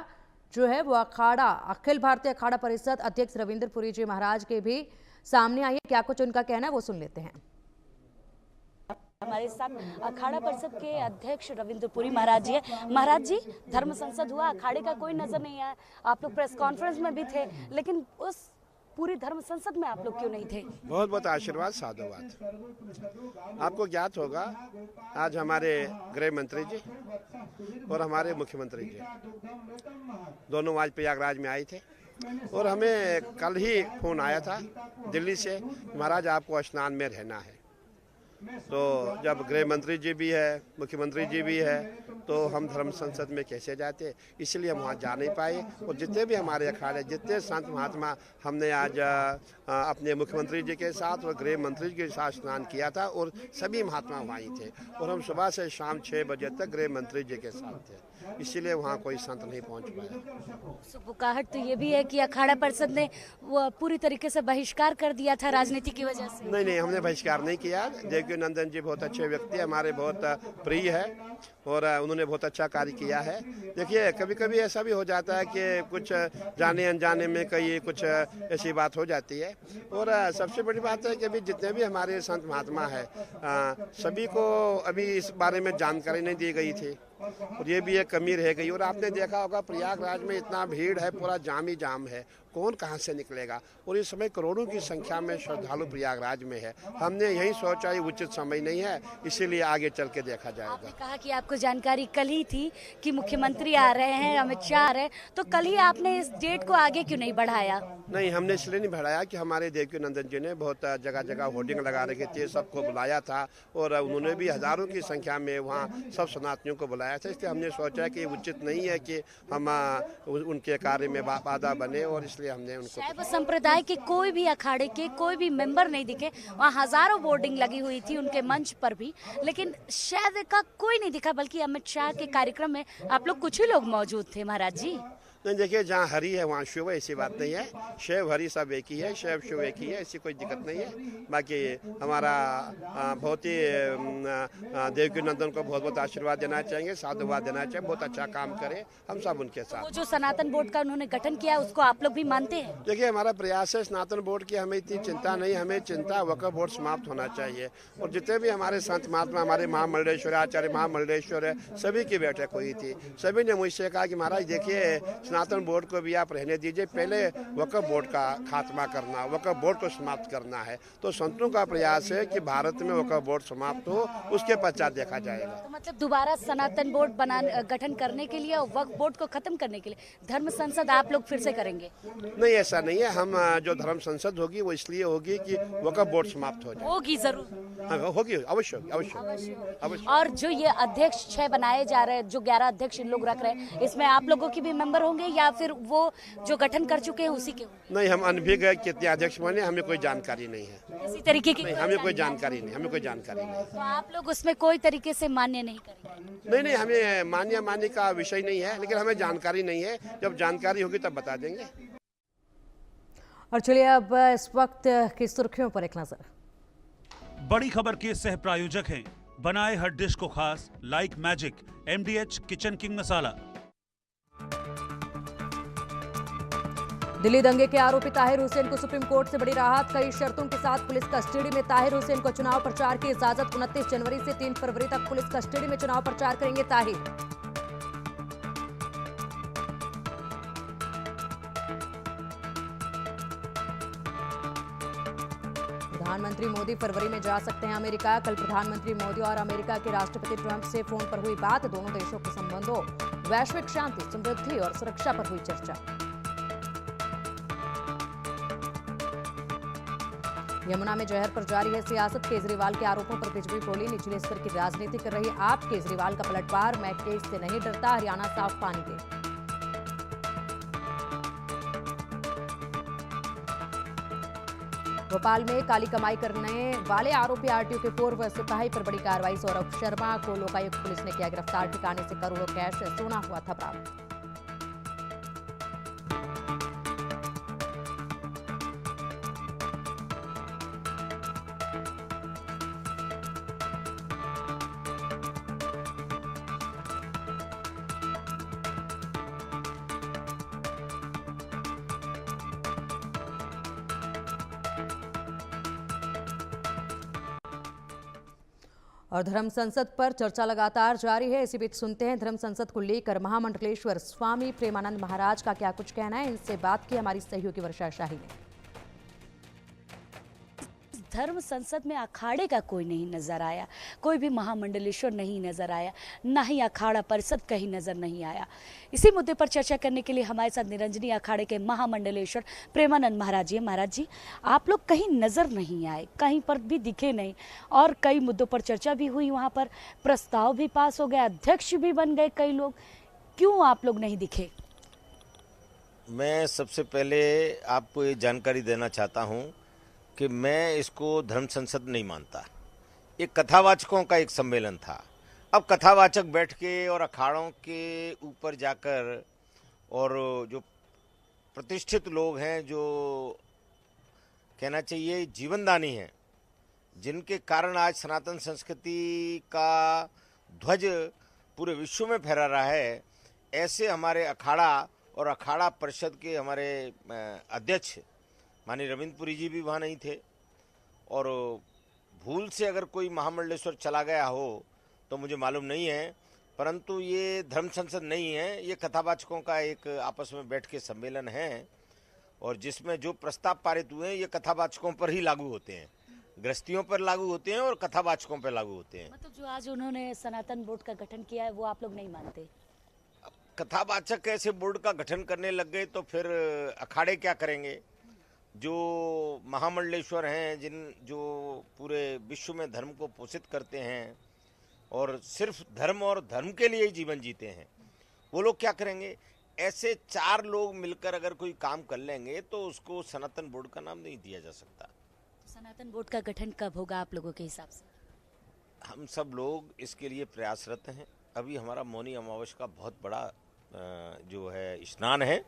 जो है वो अखाड़ा, अखिल भारतीय अखाड़ा परिषद अध्यक्ष रविंद्र पुरी जी महाराज के भी सामने आई है। क्या कुछ उनका कहना है वो सुन लेते हैं। हमारे साथ अखाड़ा परिषद के अध्यक्ष रविंद्र पुरी महाराज जी है। महाराज जी, धर्म संसद हुआ, अखाड़े का कोई नजर नहीं आया। आप लोग प्रेस कॉन्फ्रेंस में भी थे, लेकिन उस पूरी धर्म संसद में आप लोग क्यों नहीं थे? बहुत बहुत आशीर्वाद, साधुवाद। आपको ज्ञात होगा आज हमारे गृह मंत्री जी और हमारे मुख्यमंत्री जी दोनों आज प्रयागराज में आए थे और हमें कल ही फोन आया था दिल्ली से, महाराज आपको स्नान में रहना है। तो जब गृह मंत्री जी भी है, मुख्यमंत्री जी भी है, तो हम धर्म संसद में कैसे जाते, इसलिए हम वहाँ जा नहीं पाए। और जितने भी हमारे अखाड़े, जितने संत महात्मा, हमने आज अपने मुख्यमंत्री जी के साथ और गृह मंत्री जी के साथ स्नान किया था और सभी महात्मा वहीं थे और हम सुबह से शाम 6 बजे तक गृह मंत्री जी के साथ थे, इसीलिए वहाँ कोई संत नहीं पहुँच पाया। सुपुकाहट तो ये भी है कि अखाड़ा परिषद ने वो पूरी तरीके से बहिष्कार कर दिया था राजनीति की वजह से। नहीं, हमने बहिष्कार नहीं किया। देवकीनंदन जी बहुत अच्छे व्यक्ति, हमारे बहुत प्रिय है और उन्होंने बहुत अच्छा कार्य किया है। देखिए, कभी कभी ऐसा भी हो जाता है कि कुछ जाने अनजाने में कहीं कुछ ऐसी बात हो जाती है और सबसे बड़ी बात है कि अभी जितने भी हमारे संत महात्मा है, सभी को अभी इस बारे में जानकारी नहीं दी गई थी और ये भी एक कमी रह गई। और आपने देखा होगा प्रयागराज में इतना भीड़ है, पूरा जाम ही जाम है, कौन कहाँ से निकलेगा और इस समय करोड़ों की संख्या में श्रद्धालु प्रयागराज में है। हमने यही सोचा ये उचित समय नहीं है, इसीलिए आगे चल के देखा जाएगा। आपने कहा कि आपको जानकारी कल ही थी कि मुख्यमंत्री आ रहे हैं, अमित शाह आ रहे हैं, तो कल ही आपने इस डेट को आगे क्यों नहीं बढ़ाया? नहीं, हमने इसलिए नहीं बढ़ाया कि हमारे देवकीनंदन जी ने बहुत जगह जगह होर्डिंग लगा रखी थी, सबको बुलाया था और उन्होंने भी हजारों की संख्या में वहाँ सब सनातनियों को बुलाया था। इसलिए हमने सोचा कि उचित नहीं है कि हम उनके कार्य में बाधा बने और इसलिए हमने उनको। शैव संप्रदाय के कोई भी अखाड़े के कोई भी मेंबर नहीं दिखे, वहाँ हजारों बोर्डिंग लगी हुई थी उनके मंच पर भी, लेकिन शैव का कोई नहीं दिखा, बल्कि अमित शाह के कार्यक्रम में आप लोग कुछ ही लोग मौजूद थे। महाराज जी, नहीं देखिए, जहाँ हरि है वहाँ शिव है, ऐसी बात नहीं है। शैव हरि सब एक ही है, शैव शिव एक ही है, ऐसी कोई दिक्कत नहीं है। बाकी हमारा बहुत ही देवकी नंदन को बहुत बहुत आशीर्वाद देना चाहेंगे, साधुवाद देना चाहिए। बहुत अच्छा काम करे, हम सब उनके साथ। वो जो सनातन बोर्ड का उन्होंने गठन किया उसको आप लोग भी मानते हैं? देखिए, हमारा प्रयास है सनातन बोर्ड की, हमें इतनी चिंता नहीं, हमें चिंता वक्फ बोर्ड समाप्त होना चाहिए। और जितने भी हमारे संत महात्मा, हमारे महामंडलेश्वर आचार्य महामंडलेश्वर है, सभी की बैठक हुई थी। सभी ने मुझसे कहा कि महाराज देखिए, सनातन बोर्ड को भी आप रहने दीजिए, पहले वक्फ बोर्ड का खात्मा करना, वक्फ बोर्ड को समाप्त करना है। तो संतों का प्रयास है कि भारत में वक्फ बोर्ड समाप्त हो, उसके पश्चात देखा जाएगा। तो मतलब दोबारा सनातन बोर्ड गठन करने के लिए और वक्फ बोर्ड को खत्म करने के लिए धर्म संसद आप लोग फिर से करेंगे? नहीं, ऐसा नहीं है। हम जो धर्म संसद होगी वो इसलिए होगी कि वक्फ बोर्ड समाप्त हो जाए। होगी जरूर। हाँ, होगी, अवश्य अवश्य। और जो ये अध्यक्ष 6 बनाए जा रहे हैं, जो 11 अध्यक्ष इन लोग रख रहे हैं, इसमें आप लोगों की भी मेंबर होंगे या फिर वो जो गठन कर चुके हैं उसी के? नहीं, हम अनभिज्ञ कितने अध्यक्ष बने, हमें कोई जानकारी नहीं है। इसी तरीके की हमें कोई जानकारी नहीं, हमें कोई जानकारी नहीं। तो आप लोग उसमें कोई तरीके से मान्य नहीं करेंगे? नहीं, हमें मान्य का विषय नहीं है, लेकिन हमें जानकारी नहीं है। जब जानकारी होगी तब बता देंगे। और चलिए अब इस वक्त की सुर्खियों पर एक नजर। बड़ी खबर के सह प्रायोजक हैं बनाए हर डिश को खास, like magic, MDH kitchen king masala. Delhi दंगे के आरोपी ताहिर हुसैन को सुप्रीम कोर्ट से बड़ी राहत, कई शर्तों के साथ पुलिस कस्टडी में। ताहिर हुसैन को चुनाव प्रचार की इजाजत, 29 जनवरी से 3 फरवरी तक पुलिस कस्टडी में चुनाव प्रचार करेंगे ताहिर। प्रधानमंत्री मोदी फरवरी में जा सकते हैं अमेरिका, कल प्रधानमंत्री मोदी और अमेरिका के राष्ट्रपति ट्रंप से फोन पर हुई बात, दोनों देशों के संबंधों, वैश्विक शांति, समृद्धि और सुरक्षा पर हुई चर्चा। यमुना में जहर पर जारी है सियासत, केजरीवाल के आरोपों पर बिजली बोली, निचले स्तर की राजनीति कर रही आप, केजरीवाल का पलटवार, मैं केस से नहीं डरता, हरियाणा साफ पानी दे। भोपाल में काली कमाई करने वाले आरोपी आरटीओ के पूर्व सिपाही पर बड़ी कार्रवाई, सौरभ शर्मा को लोकायुक्त पुलिस ने किया गिरफ्तार, ठिकाने से करोड़ों कैश सोना हुआ था बरामद। और धर्म संसद पर चर्चा लगातार जारी है। इसी बीच सुनते हैं धर्म संसद को लेकर महामंडलेश्वर स्वामी प्रेमानंद महाराज का क्या कुछ कहना है। इनसे बात की हमारी सहयोगी वर्षा शाही ने। धर्म संसद में अखाड़े का कोई नहीं नजर आया, कोई भी महामंडलेश्वर नहीं नजर आया, ना ही अखाड़ा परिषद कहीं नजर नहीं आया। इसी मुद्दे पर चर्चा करने के लिए हमारे साथ निरंजनी अखाड़े के महामंडलेश्वर प्रेमानंद महाराज जी। महाराज जी, आप लोग कहीं नजर नहीं आए, कहीं पर भी दिखे नहीं, और कई मुद्दों पर चर्चा भी हुई, वहां पर प्रस्ताव भी पास हो गया, अध्यक्ष भी बन गए कई लोग, क्यों आप लोग नहीं दिखे? मैं सबसे पहले आपको ये जानकारी देना चाहता हूँ कि मैं इसको धर्म संसद नहीं मानता। ये कथावाचकों का एक सम्मेलन था। अब कथावाचक बैठ के और अखाड़ों के ऊपर जाकर, और जो प्रतिष्ठित लोग हैं, जो कहना चाहिए जीवनदानी हैं, जिनके कारण आज सनातन संस्कृति का ध्वज पूरे विश्व में फहरा रहा है, ऐसे हमारे अखाड़ा और अखाड़ा परिषद के हमारे अध्यक्ष माननीय रविंद्रपुरी जी भी वहाँ नहीं थे। और भूल से अगर कोई महामंडलेश्वर चला गया हो तो मुझे मालूम नहीं है, परंतु ये धर्म संसद नहीं है, ये कथावाचकों का एक आपस में बैठ के सम्मेलन है, और जिसमें जो प्रस्ताव पारित हुए हैं ये कथावाचकों पर ही लागू होते हैं, गृहस्थियों पर लागू होते हैं और कथावाचकों पर लागू होते हैं। मतलब जो आज उन्होंने सनातन बोर्ड का गठन किया है वो आप लोग नहीं मानते? कथावाचक ऐसे बोर्ड का गठन करने लग गए तो फिर अखाड़े क्या करेंगे? जो महामंडलेश्वर हैं, जो पूरे विश्व में धर्म को पोषित करते हैं और सिर्फ धर्म और धर्म के लिए ही जीवन जीते हैं, वो लोग क्या करेंगे? ऐसे 4 लोग मिलकर अगर कोई काम कर लेंगे तो उसको सनातन बोर्ड का नाम नहीं दिया जा सकता। सनातन बोर्ड का गठन कब होगा आप लोगों के हिसाब से? हम सब लोग इसके लिए प्रयासरत हैं। अभी हमारा मौनी अमावस का बहुत बड़ा जो है स्नान है,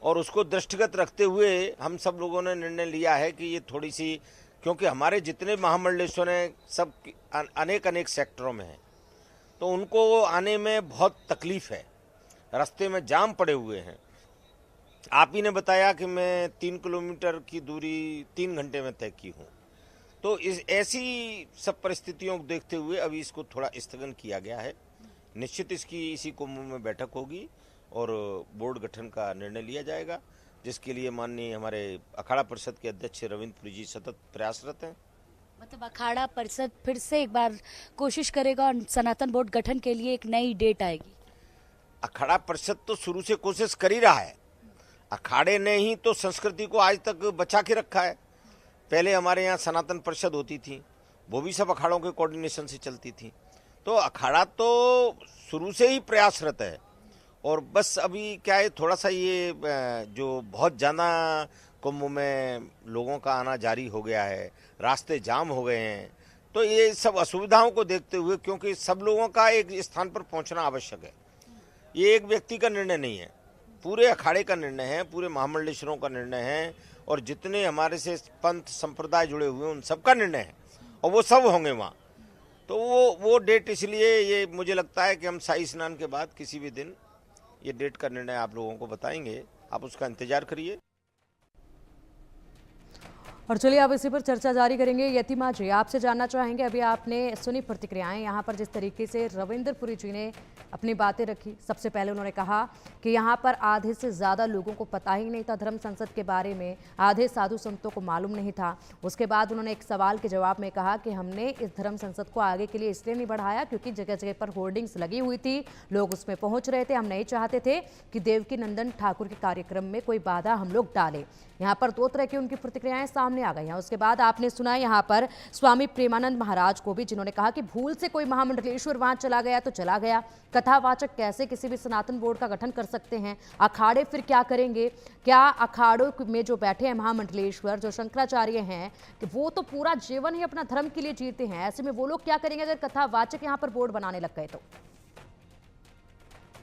और उसको दृष्टिगत रखते हुए हम सब लोगों ने निर्णय लिया है कि ये थोड़ी सी, क्योंकि हमारे जितने महामंडलेश्वर हैं सब अनेक सेक्टरों में हैं, तो उनको आने में बहुत तकलीफ है, रास्ते में जाम पड़े हुए हैं। आप ही ने बताया कि मैं 3 किलोमीटर की दूरी 3 घंटे में तय की हूँ, तो इस ऐसी सब परिस्थितियों को देखते हुए अभी इसको थोड़ा स्थगन किया गया है। निश्चित इसकी इसी कुंभ में बैठक होगी और बोर्ड गठन का निर्णय लिया जाएगा, जिसके लिए माननीय हमारे अखाड़ा परिषद के अध्यक्ष रविंद्रपुरी जी सतत प्रयासरत हैं। मतलब अखाड़ा परिषद फिर से एक बार कोशिश करेगा और सनातन बोर्ड गठन के लिए एक नई डेट आएगी। अखाड़ा परिषद तो शुरू से कोशिश कर ही रहा है। अखाड़े ने ही तो संस्कृति को आज तक बचा के रखा है। पहले हमारे यहाँ सनातन परिषद होती थी, वो भी सब अखाड़ों के कोऑर्डिनेशन से चलती थी, तो अखाड़ा तो शुरू से ही प्रयासरत है। और बस अभी क्या है, थोड़ा सा ये जो बहुत ज़्यादा कुंभ में लोगों का आना जारी हो गया है, रास्ते जाम हो गए हैं, तो ये सब असुविधाओं को देखते हुए, क्योंकि सब लोगों का एक स्थान पर पहुंचना आवश्यक है, ये एक व्यक्ति का निर्णय नहीं है, पूरे अखाड़े का निर्णय है, पूरे महामंडलेश्वरों का निर्णय है, और जितने हमारे से पंथ संप्रदाय जुड़े हुए हैं उन सबका निर्णय है, और वो सब होंगे वहाँ। तो वो डेट, इसलिए ये मुझे लगता है कि हम शाही स्नान के बाद किसी भी दिन ये डेट का निर्णय आप लोगों को बताएंगे, आप उसका इंतजार करिए। और चलिए अब इसी पर चर्चा जारी करेंगे। यतिमा जी, आपसे जानना चाहेंगे, अभी आपने सुनी प्रतिक्रियाएं यहाँ पर, जिस तरीके से रविंद्रपुरी जी ने अपनी बातें रखी। सबसे पहले उन्होंने कहा कि यहाँ पर आधे से ज़्यादा लोगों को पता ही नहीं था धर्म संसद के बारे में, आधे साधु संतों को मालूम नहीं था। उसके बाद उन्होंने एक सवाल के जवाब में कहा कि हमने इस धर्म संसद को आगे के लिए इसलिए नहीं बढ़ाया क्योंकि जगह जगह पर होर्डिंग्स लगी हुई थी, लोग उसमें पहुँच रहे थे, हम नहीं चाहते थे कि देवकी नंदन ठाकुर के कार्यक्रम में कोई बाधा हम लोग डालें। यहाँ पर 2 तरह की उनकी प्रतिक्रियाएं सामने आ गई हैं। उसके बाद आपने सुना यहाँ पर स्वामी प्रेमानंद महाराज को भी, जिन्होंने कहा कि भूल से कोई महामंडलेश्वर वहां चला गया तो चला गया, कथावाचक कैसे किसी भी सनातन बोर्ड का गठन कर सकते हैं, अखाड़े फिर क्या करेंगे, क्या अखाड़ों में जो बैठे हैं महामंडलेश्वर, जो शंकराचार्य हैं, कि वो तो पूरा जीवन ही अपना धर्म के लिए जीते हैं, ऐसे में वो लोग क्या करेंगे अगर कथावाचक यहाँ पर बोर्ड बनाने लग गए तो?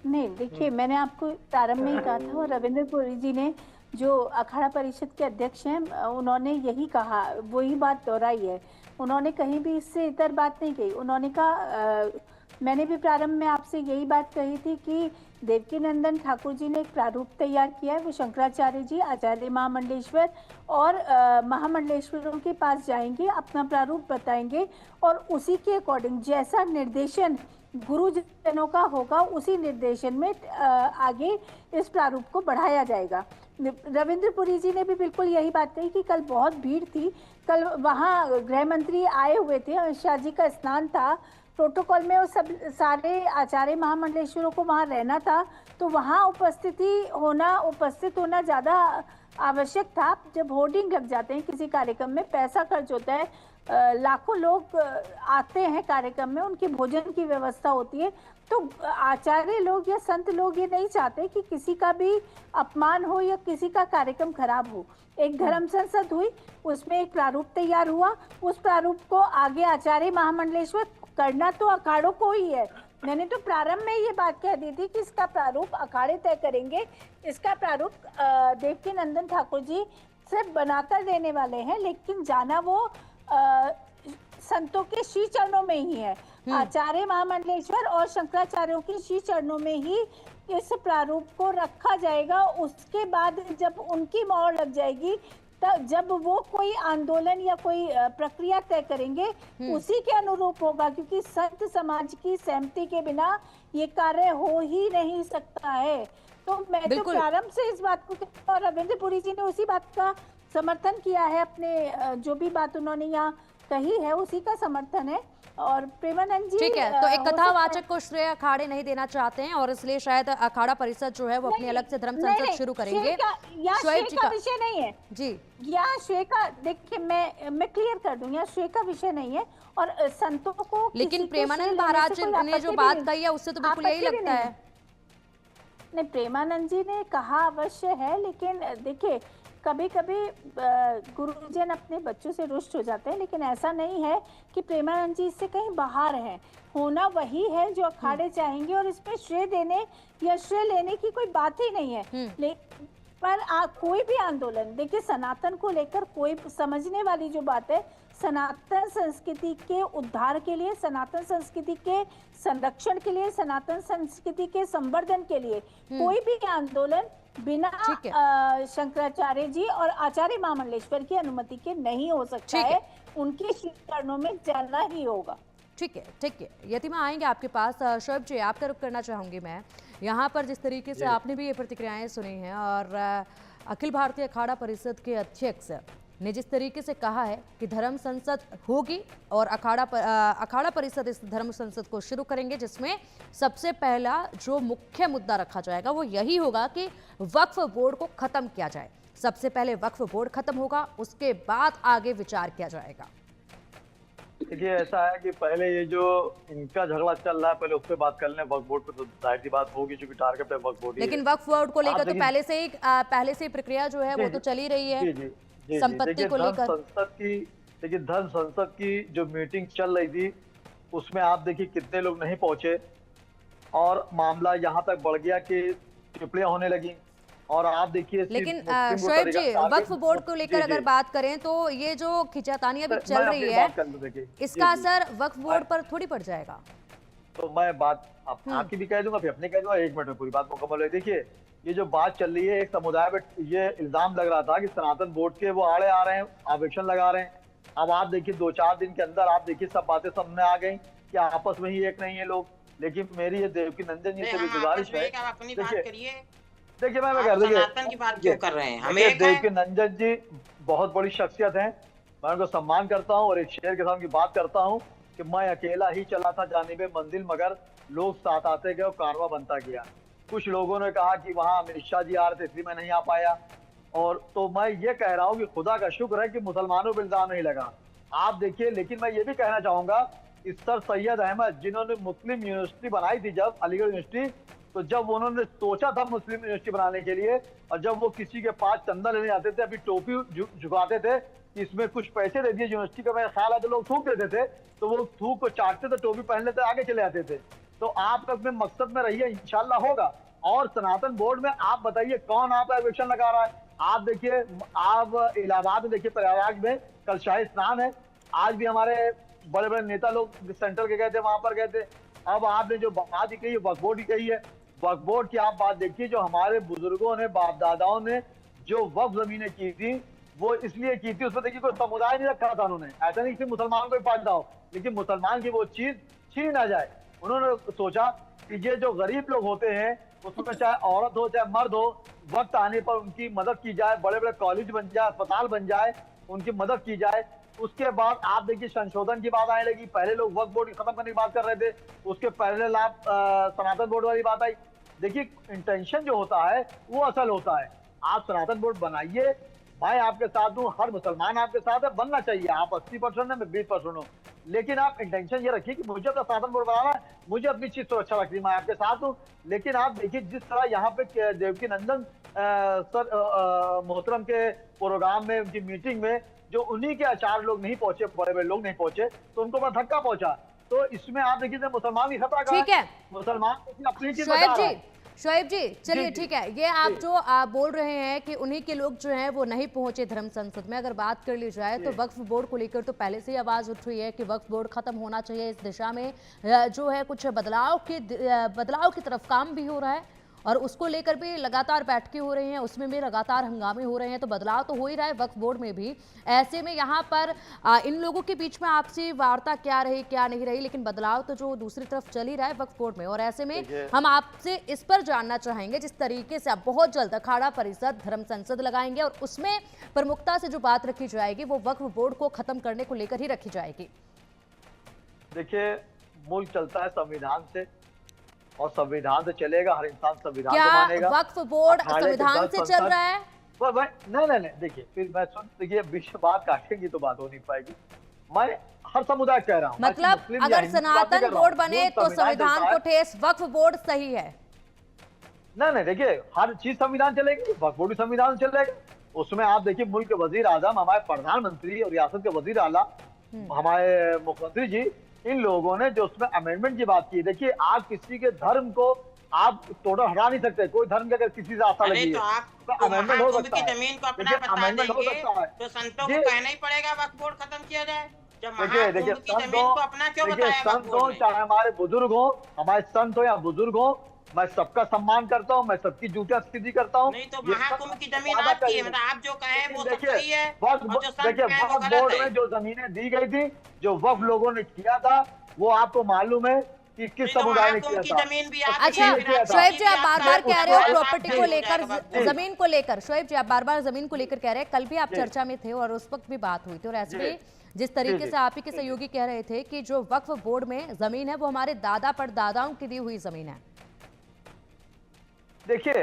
नहीं, देखिए, मैंने आपको प्रारंभ में ही कहा था, और रविंद्रपुरी जी ने जो अखाड़ा परिषद के अध्यक्ष हैं उन्होंने यही कहा, वही बात दोहराई है। उन्होंने कहीं भी इससे इतर बात नहीं कही। उन्होंने कहा, मैंने भी प्रारंभ में आपसे यही बात कही थी कि देवकी नंदन ठाकुर जी ने एक प्रारूप तैयार किया है, वो शंकराचार्य जी, आचार्य महामंडलेश्वर और महामंडलेश्वरों के पास जाएंगे, अपना प्रारूप बताएंगे, और उसी के अकॉर्डिंग जैसा निर्देशन गुरुजनों का होगा, उसी निर्देशन में आगे इस प्रारूप को बढ़ाया जाएगा। रविंद्रपुरी जी ने भी बिल्कुल यही बात कही कि कल बहुत भीड़ थी, कल वहाँ गृह मंत्री आए हुए थे, अमित शाह जी का स्नान था, प्रोटोकॉल में वो सब सारे आचार्य महामंडलेश्वरों को वहाँ रहना था, तो वहाँ उपस्थित होना ज़्यादा आवश्यक था। जब होर्डिंग लग जाते हैं किसी कार्यक्रम में, पैसा खर्च होता है, लाखों लोग आते हैं कार्यक्रम में, उनकी भोजन की व्यवस्था होती है, तो आचार्य लोग या संत लोग ये नहीं चाहते कि किसी का भी अपमान हो या किसी का कार्यक्रम खराब हो। एक धर्म संसद हुई, उसमें एक प्रारूप तैयार हुआ, उस प्रारूप को आगे आचार्य महामंडलेश्वर, करना तो अखाड़ों को ही है। मैंने तो प्रारंभ में ये बात कह दी थी कि इसका प्रारूप अखाड़े तय करेंगे, इसका प्रारूप देवकी नंदन ठाकुर जी सिर्फ बनाकर देने वाले हैं, लेकिन जाना वो संतों के श्री चरणों में ही है। आचार्य महामंडलेश्वर और शंकराचार्यों के श्री चरणों में ही इस प्रारूप को रखा जाएगा। उसके बाद जब उनकी मोहर लग जाएगी, तब जब वो कोई आंदोलन या कोई प्रक्रिया तय करेंगे, उसी के अनुरूप होगा, क्योंकि संत समाज की सहमति के बिना ये कार्य हो ही नहीं सकता है। तो मैं तो प्रारंभ से इस बात को, और रविंद्रपुरी जी ने उसी बात का समर्थन किया है, अपने जो भी बात उन्होंने यहाँ कही है उसी का समर्थन है। और प्रेमानंद जी, ठीक है, तो एक कथावाचक को श्रेय अखाड़े नहीं देना चाहते हैं, और इसलिए शायद अखाड़ा परिषद जो है वो अपनी अलग से धर्म संसद शुरू करेंगे। श्रेय का विषय नहीं है जी, यहाँ श्रेय का, देखिए मैं क्लियर कर दूं, यहाँ श्रेय का विषय नहीं है, और संतों को, लेकिन प्रेमानंद महाराज ने जो बात कही है उससे तो बिल्कुल यही लगता है। नहीं, प्रेमानंद जी ने कहा अवश्य है, लेकिन देखिए कभी कभी गुरुजन अपने बच्चों से रुष्ट हो जाते हैं, लेकिन ऐसा नहीं है कि प्रेमानंद जी इससे कहीं बाहर है। होना वही है जो अखाड़े चाहेंगे, और इसमें श्रेय देने या श्रेय लेने की कोई बात ही नहीं है। पर कोई भी आंदोलन, देखिए सनातन को लेकर कोई समझने वाली जो बात है, सनातन संस्कृति के उद्धार के लिए, सनातन संस्कृति के संरक्षण के लिए, सनातन संस्कृति के संवर्धन के लिए कोई भी आंदोलन बिना शंकराचार्य जी और आचार्य महामंडलेश्वर की अनुमति के नहीं हो सकता है। उनके चरणों में जाना ही होगा। ठीक है। यतिमा आएंगे आपके पास। शोएब जी, आपका रुख करना चाहूंगी मैं। यहाँ पर जिस तरीके से आपने भी ये प्रतिक्रियाएं सुनी हैं और अखिल भारतीय अखाड़ा परिषद के अध्यक्ष ने जिस तरीके से कहा है कि धर्म संसद होगी और अखाड़ा परिषद इस धर्म संसद को शुरू करेंगे, जिसमें सबसे पहला जो मुख्य मुद्दा रखा जाएगा वो यही होगा कि वक्फ बोर्ड को खत्म किया जाए। सबसे पहले वक्फ बोर्ड खत्म होगा, उसके बाद आगे विचार किया जाएगा। देखिए ऐसा है कि पहले ये जो इनका झगड़ा चल रहा है, पहले उस पर बात कर लें। वक्फ बोर्ड पे तो जाहिर सी बात होगी, क्योंकि टारगेट है वक्फ बोर्ड। लेकिन वक्फ बोर्ड को लेकर तो पहले से ही प्रक्रिया जो है वो तो चली रही है। संपत्ति को लेकर देखिए धर्म संसद की जो मीटिंग चल रही थी, उसमें आप देखिए कितने लोग नहीं पहुंचे, और मामला यहाँ तक बढ़ गया कि टिप्पणियां होने लगी। और आप देखिए, लेकिन शोएब जी, वक्फ बोर्ड को लेकर अगर बात करें तो ये जो खिंचातानी अभी चल रही है, इसका असर वक्फ बोर्ड पर थोड़ी पड़ जाएगा। तो मैं बात आपकी भी कह दूंगा, फिर अपनी कह दूंगा, 1 मिनट में पूरी बात मुकम्मल है। देखिए ये जो बात चल रही है, एक समुदाय में ये इल्जाम लग रहा था कि सनातन बोर्ड के वो आड़े आ रहे हैं, ऑब्जेक्शन लगा रहे हैं। अब आप देखिए 2-4 दिन के अंदर आप देखिए सब बातें सामने आ गई कि आपस में ही एक नहीं है लोग। लेकिन मेरी ये देवकी नंदन जी से भी गुजारिश है, देखिए मैं कर देवकी नंदन जी बहुत बड़ी शख्सियत है, मैं उनको सम्मान करता हूँ और एक शेर के साथ की बात करता हूँ कि मैं अकेला ही चला था जानिबे मंजिल, मगर लोग साथ आते गए और कारवां बनता गया। कुछ लोगों ने कहा कि वहाँ अमित शाह जी आ रहे थे इसलिए मैं नहीं आ पाया, और तो मैं ये कह रहा हूँ कि खुदा का शुक्र है कि मुसलमानों पर इल्जाम नहीं लगा। आप देखिए, लेकिन मैं ये भी कहना चाहूंगा, इस सर सैयद अहमद जिन्होंने मुस्लिम यूनिवर्सिटी बनाई थी, जब अलीगढ़ यूनिवर्सिटी, तो जब उन्होंने सोचा था मुस्लिम यूनिवर्सिटी बनाने के लिए, और जब वो किसी के पास चंदा लेने आते थे, अभी टोपी झुकाते थे कि इसमें कुछ पैसे दे दिए यूनिवर्सिटी का, मेरा ख्याल है तो लोग थूक देते थे, तो वो थूक को चाटते थे, टोपी पहन लेते, आगे चले जाते थे। तो आप अपने मकसद में रहिए, इंशाल्लाह होगा। और सनातन बोर्ड में आप बताइए कौन आप ऑब्जेक्शन लगा रहा है? आप देखिए, आप इलाहाबाद में देखिए, प्रयागराज में कल शाही स्नान है, आज भी हमारे बड़े बड़े नेता लोग सेंट्रल के गए थे, वहां पर गए थे। अब आपने जो बात ही कही है वक्फ बोर्ड ही कही है, वक्फ बोर्ड की आप बात देखिए, जो हमारे बुजुर्गों ने, बाप दादाओं ने जो वक्फ जमीनें की थी वो इसलिए की थी, उसमें देखिए कोई समुदाय नहीं रखा था उन्होंने। ऐसा नहीं कि मुसलमान को फायदा हो, लेकिन मुसलमान की वो चीज छीन ना जाए। उन्होंने सोचा कि ये जो गरीब लोग होते हैं, उसमें चाहे औरत हो चाहे मर्द हो, वक्त आने पर उनकी मदद की जाए, बड़े बड़े कॉलेज बन जाए, अस्पताल बन जाए, उनकी मदद की जाए। उसके बाद आप देखिए संशोधन की बात आने लगी। पहले लोग वक्फ बोर्ड खत्म करने की बात कर रहे थे, उसके पहले लाभ सनातन बोर्ड वाली बात आई। देखिए इंटेंशन जो होता है वो असल होता है। आप सनातन बोर्ड बनाइए, भाई आपके साथ हूँ, हर मुसलमान आपके साथ है, बनना चाहिए। आप 80% है, मैं 20% हूँ, लेकिन आप इंटेंशन ये रखिए कि मुझे तो सनातन बोर्ड बनाना है, मुझे अपनी चीज सुरक्षा रखनी, मैं आपके साथ हूँ। लेकिन आप देखिए जिस तरह यहाँ पे देवकी नंदन सर मोहतरम के प्रोग्राम में, उनकी मीटिंग में जो उन्हीं के आचार्य लोग नहीं पहुंचे, बड़े बड़े लोग नहीं पहुंचे, तो उनको बड़ा धक्का पहुंचा। तो इसमें आप देखिए मुसलमान भी खतरा का है, मुसलमान अपनी चीज बता रहा है। शोएब जी चलिए ठीक है, ये आप जो बोल रहे हैं कि उन्हीं के लोग जो हैं वो नहीं पहुंचे धर्म संसद में, अगर बात कर ली जाए तो वक्फ बोर्ड को लेकर तो पहले से ही आवाज उठ रही है कि वक्फ बोर्ड खत्म होना चाहिए। इस दिशा में जो है कुछ बदलाव की तरफ काम भी हो रहा है और उसको लेकर भी लगातार बैठकें हो रही हैं, उसमें भी लगातार हंगामे हो रहे हैं, तो बदलाव तो हो ही रहा है वक्फ बोर्ड में भी। ऐसे में यहाँ पर इन लोगों के बीच में आपसी वार्ता क्या रही क्या नहीं रही, लेकिन बदलाव तो जो दूसरी तरफ चल ही रहा है वक्फ बोर्ड में। और ऐसे में हम आपसे इस पर जानना चाहेंगे, जिस तरीके से आप बहुत जल्द अखाड़ा परिषद धर्म संसद लगाएंगे और उसमें प्रमुखता से जो बात रखी जाएगी वो वक्फ बोर्ड को खत्म करने को लेकर ही रखी जाएगी। देखिए मुल्क चलता है संविधान से और संविधान से चलेगा, हर इंसान संविधान को मानेगा। वक्फ बोर्ड संविधान से चल रहा है? नहीं, देखिए फिर मैं देखिए विश्व बात काटेंगी तो बात हो नहीं पाएगी। मैं हर समुदाय कह रहा हूँ, मतलब अगर सनातन बोर्ड बने तो संविधान को ठेस, वक्फ बोर्ड सही है? नहीं, देखिए हर चीज संविधान चलेगी, वक्फ बोर्ड भी संविधान चलेगा। उसमें आप देखिए मुल्क के वजीर आजम, हमारे प्रधानमंत्री और रियासत के वजीर आला, हमारे मुख्यमंत्री जी, इन लोगों ने जो उसमें अमेंडमेंट की बात की, देखिए आप किसी के धर्म को आप टोटल हटा नहीं सकते। कोई धर्म के अगर किसी से आस्था लगी है तो अमेंडमेंट हो सकता है, जमीन को अपना बता देंगे तो संतों को कहना ही पड़ेगा वक्फ बोर्ड खत्म किया जाए। देखिए संत हो चाहे हमारे बुजुर्ग हो, हमारे संत हो या बुजुर्ग हो, मैं सबका सम्मान करता हूँ, मैं सबकी जूतियां सीधी करता हूँ। नहीं तो महाकुंभ की जमीन आपकी है, मतलब आप जो कहे वो सब सही है। देखिए वक्फ बोर्ड में जो जमीनें दी गई थी, जो वक्फ लोगों ने किया था, वो आपको मालूम है कि किस समुदाय ने किया था। अच्छा शोएब जी, आप बार बार कह रहे हो प्रॉपर्टी को लेकर, जमीन को लेकर, शोएब जी आप बार बार जमीन को लेकर कह रहे हैं, कल भी आप चर्चा में थे और उस वक्त भी बात हुई थी, और ऐसे भी जिस तरीके से आप ही के सहयोगी कह रहे थे कि जो वक्फ बोर्ड में जमीन है वो हमारे दादा परदादाओं की दी हुई जमीन है। देखिए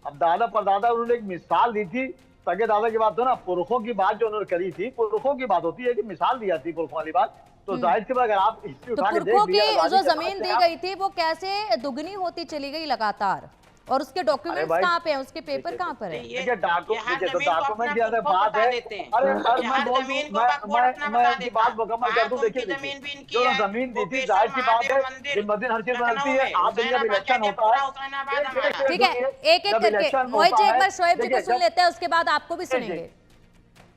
अब दादा परदादा, उन्होंने एक मिसाल दी थी, सगे दादा की बात हो ना, पुरखों की बात जो उन्होंने करी थी, पुरखों की बात होती है कि मिसाल दिया थी पुरखों वाली बात, तो जाहिर सी बात अगर आप हिस्ट्री उठा के देख लिया, जो जमीन दी गई थी वो कैसे दुगनी होती चली गई लगातार, और उसके डॉक्यूमेंट्स कहाँ पे हैं, उसके पेपर कहाँ पर है? देखिए डॉक्यूमेंट की अगर बात है, अरे मैं बात मुकम्मल कर दूं। देखिए जो जमीन दी थी, जाहिर सी बात है दिन ब दिन हर चीज बदलती है। आप देखिए जब इलेक्शन होता है, ठीक है एक एक करके मोहित जी एक बार शोएब जी को सुन लेते हैं, उसके बाद आपको भी सुनेंगे।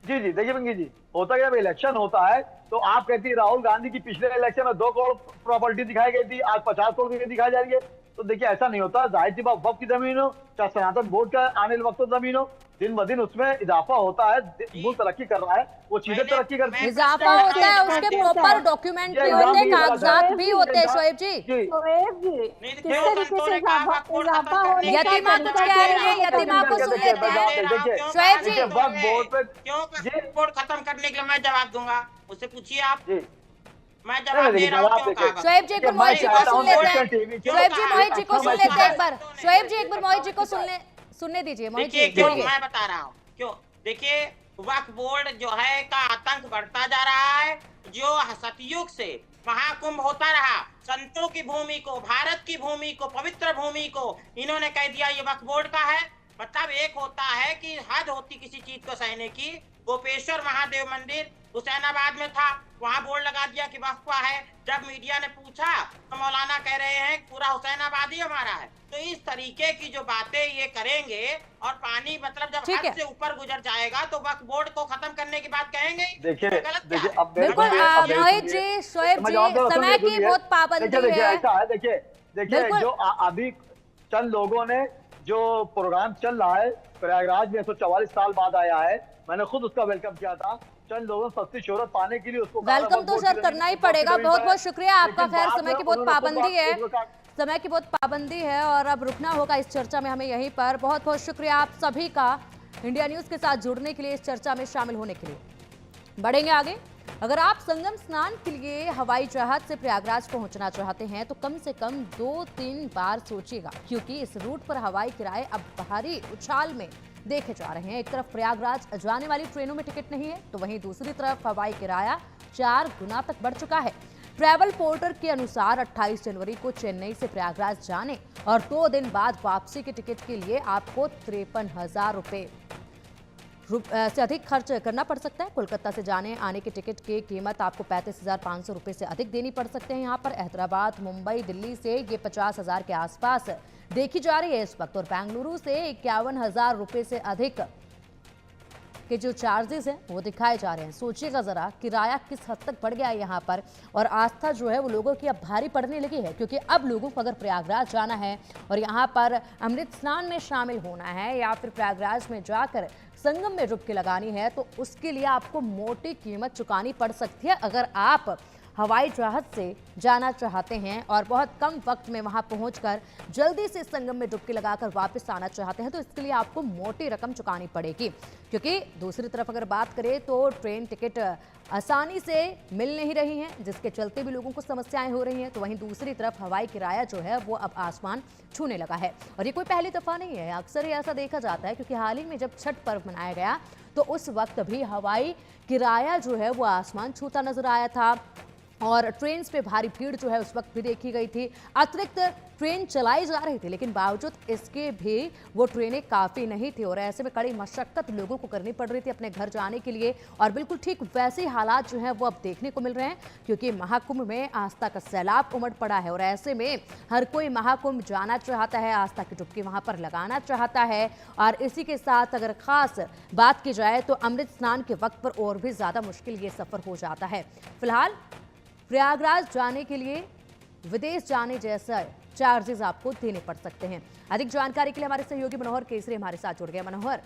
जी जी देखिए पिंकी जी, होता है जब इलेक्शन होता है तो आप कहती है राहुल गांधी की पिछले इलेक्शन में 2 करोड़ प्रॉपर्टी दिखाई गई थी, आज 50 करोड़ की दिखाई जा रही है। तो देखिए ऐसा नहीं होता, जाहिर सी बात वक्फ की जमीन हो चाहे सनातन बोर्ड का आने वाले वक्त जमीन हो, दिन ब दिन उसमें इजाफा होता है, मुल्क तरक्की कर रहा है, वो चीजें तरक्की करती है, इजाफा होता है, उसके प्रॉपर डॉक्यूमेंट भी होते हैं, कागजात भी होते हैं। शोएब जी यतीमा कुछ कह रही है, यतीमा को सुन लेते हैं। शोएब जी वक्फ बोर्ड खत्म करने के लिए मैं जवाब दूंगा, उससे पूछिए आप, मैं जवाब दे रहा हूं। शोएब जी एक बार मोहित जी को सुन लेते हैं, शोएब जी मोहित जी को सुन लेते हैं एक बार, शोएब जी एक बार मोहित जी को सुनने दीजिए। मोहित जी क्यों मैं बता रहा हूँ क्यों, देखिए वक्फ बोर्ड जो है का आतंक बढ़ता जा रहा है। जो सतयुग से महाकुंभ होता रहा, संतों की भूमि को, भारत की भूमि को, पवित्र भूमि को इन्होंने कह दिया ये वक्फ बोर्ड का है। मतलब एक होता है कि हद होती किसी चीज को सहने की। गोपेश्वर महादेव मंदिर हुसैनाबाद में था, वहां बोर्ड लगा दिया कि वक्फ का है। जब मीडिया ने पूछा तो मौलाना कह रहे हैं पूरा हुसैनाबाद ही हमारा है। तो इस तरीके की जो बातें ये करेंगे और पानी मतलब जब हद से ऊपर गुजर जाएगा तो वक्फ बोर्ड को खत्म करने की बात कहेंगे। देखिए बिल्कुल मोहित जी, शोएब जी समय की बहुत पाबंदी है। ऐसा है देखिए जो अभी चंद लोगों ने जो प्रोग्राम चल रहा है प्रयागराज में 144 साल बाद आया है, मैंने खुद उसका वेलकम किया था। चंद लोगों सस्ती शोहरत पाने के लिए उसको वेलकम तो सर करना ही पड़ेगा। बहुत बहुत शुक्रिया आपका। खैर समय की बहुत पाबंदी है, समय की बहुत पाबंदी है और अब रुकना होगा इस चर्चा में हमें यहीं पर। बहुत बहुत शुक्रिया आप सभी का इंडिया न्यूज के साथ जुड़ने के लिए, इस चर्चा में शामिल होने के लिए। बढ़ेंगे आगे। अगर आप संगम स्नान के लिए हवाई जहाज से प्रयागराज पहुंचना चाहते हैं तो कम से कम 2-3 बार सोचिएगा, क्योंकि इस रूट पर हवाई किराए अब भारी उछाल में देखे जा रहे हैं। एक तरफ प्रयागराज जाने वाली ट्रेनों में टिकट नहीं है तो वहीं दूसरी तरफ हवाई किराया 4 गुना तक बढ़ चुका है। ट्रैवल पोर्टल के अनुसार 28 जनवरी को चेन्नई से प्रयागराज जाने और 2 दिन बाद वापसी के टिकट के लिए आपको 53,000 रुपये से अधिक खर्च करना पड़ सकता है। कोलकाता से जाने आने के टिकट की कीमत आपको 35,500 रुपये से अधिक देनी पड़ सकते हैं। यहाँ पर हैदराबाद, मुंबई, दिल्ली से ये 50,000 के आसपास देखी जा रही है इस वक्त, और बेंगलुरु से 51,000 रुपये से अधिक के जो चार्जेस हैं वो दिखाए जा रहे हैं। सोचिएगा जरा किराया किस हद तक बढ़ गया है यहाँ पर, और आस्था जो है वो लोगों की अब भारी पड़ने लगी है, क्योंकि अब लोगों को अगर प्रयागराज जाना है और यहाँ पर अमृत स्नान में शामिल होना है या फिर प्रयागराज में जाकर संगम में डुबकी लगानी है तो उसके लिए आपको मोटी कीमत चुकानी पड़ सकती है। अगर आप हवाई जहाज से जाना चाहते हैं और बहुत कम वक्त में वहां पहुंचकर जल्दी से संगम में डुबकी लगाकर वापस आना चाहते हैं तो इसके लिए आपको मोटी रकम चुकानी पड़ेगी। क्योंकि दूसरी तरफ अगर बात करें तो ट्रेन टिकट आसानी से मिल नहीं रही हैं, जिसके चलते भी लोगों को समस्याएं हो रही हैं। तो वहीं दूसरी तरफ हवाई किराया जो है वो अब आसमान छूने लगा है, और ये कोई पहली दफा नहीं है। अक्सर ही ऐसा देखा जाता है, क्योंकि हाल ही में जब छठ पर्व मनाया गया तो उस वक्त भी हवाई किराया जो है वो आसमान छूता नजर आया था। और ट्रेन पे भारी भीड़ जो है उस वक्त भी देखी गई थी। अतिरिक्त ट्रेन चलाई जा रही थी, लेकिन बावजूद इसके भी वो ट्रेनें काफ़ी नहीं थी और ऐसे में कड़ी मशक्कत लोगों को करनी पड़ रही थी अपने घर जाने के लिए। और बिल्कुल ठीक वैसे ही हालात जो हैं वो अब देखने को मिल रहे हैं, क्योंकि महाकुंभ में आस्था का सैलाब उमड़ पड़ा है और ऐसे में हर कोई महाकुंभ जाना चाहता है, आस्था की डुबकी वहां पर लगाना चाहता है। और इसी के साथ अगर खास बात की जाए तो अमृत स्नान के वक्त पर और भी ज़्यादा मुश्किल ये सफ़र हो जाता है। फिलहाल प्रयागराज जाने के लिए विदेश जाने जैसा चार्जेस आपको देने पड़ सकते हैं। अधिक जानकारी के लिए हमारे सहयोगी मनोहर केसरी हमारे साथ जुड़ गए। मनोहर,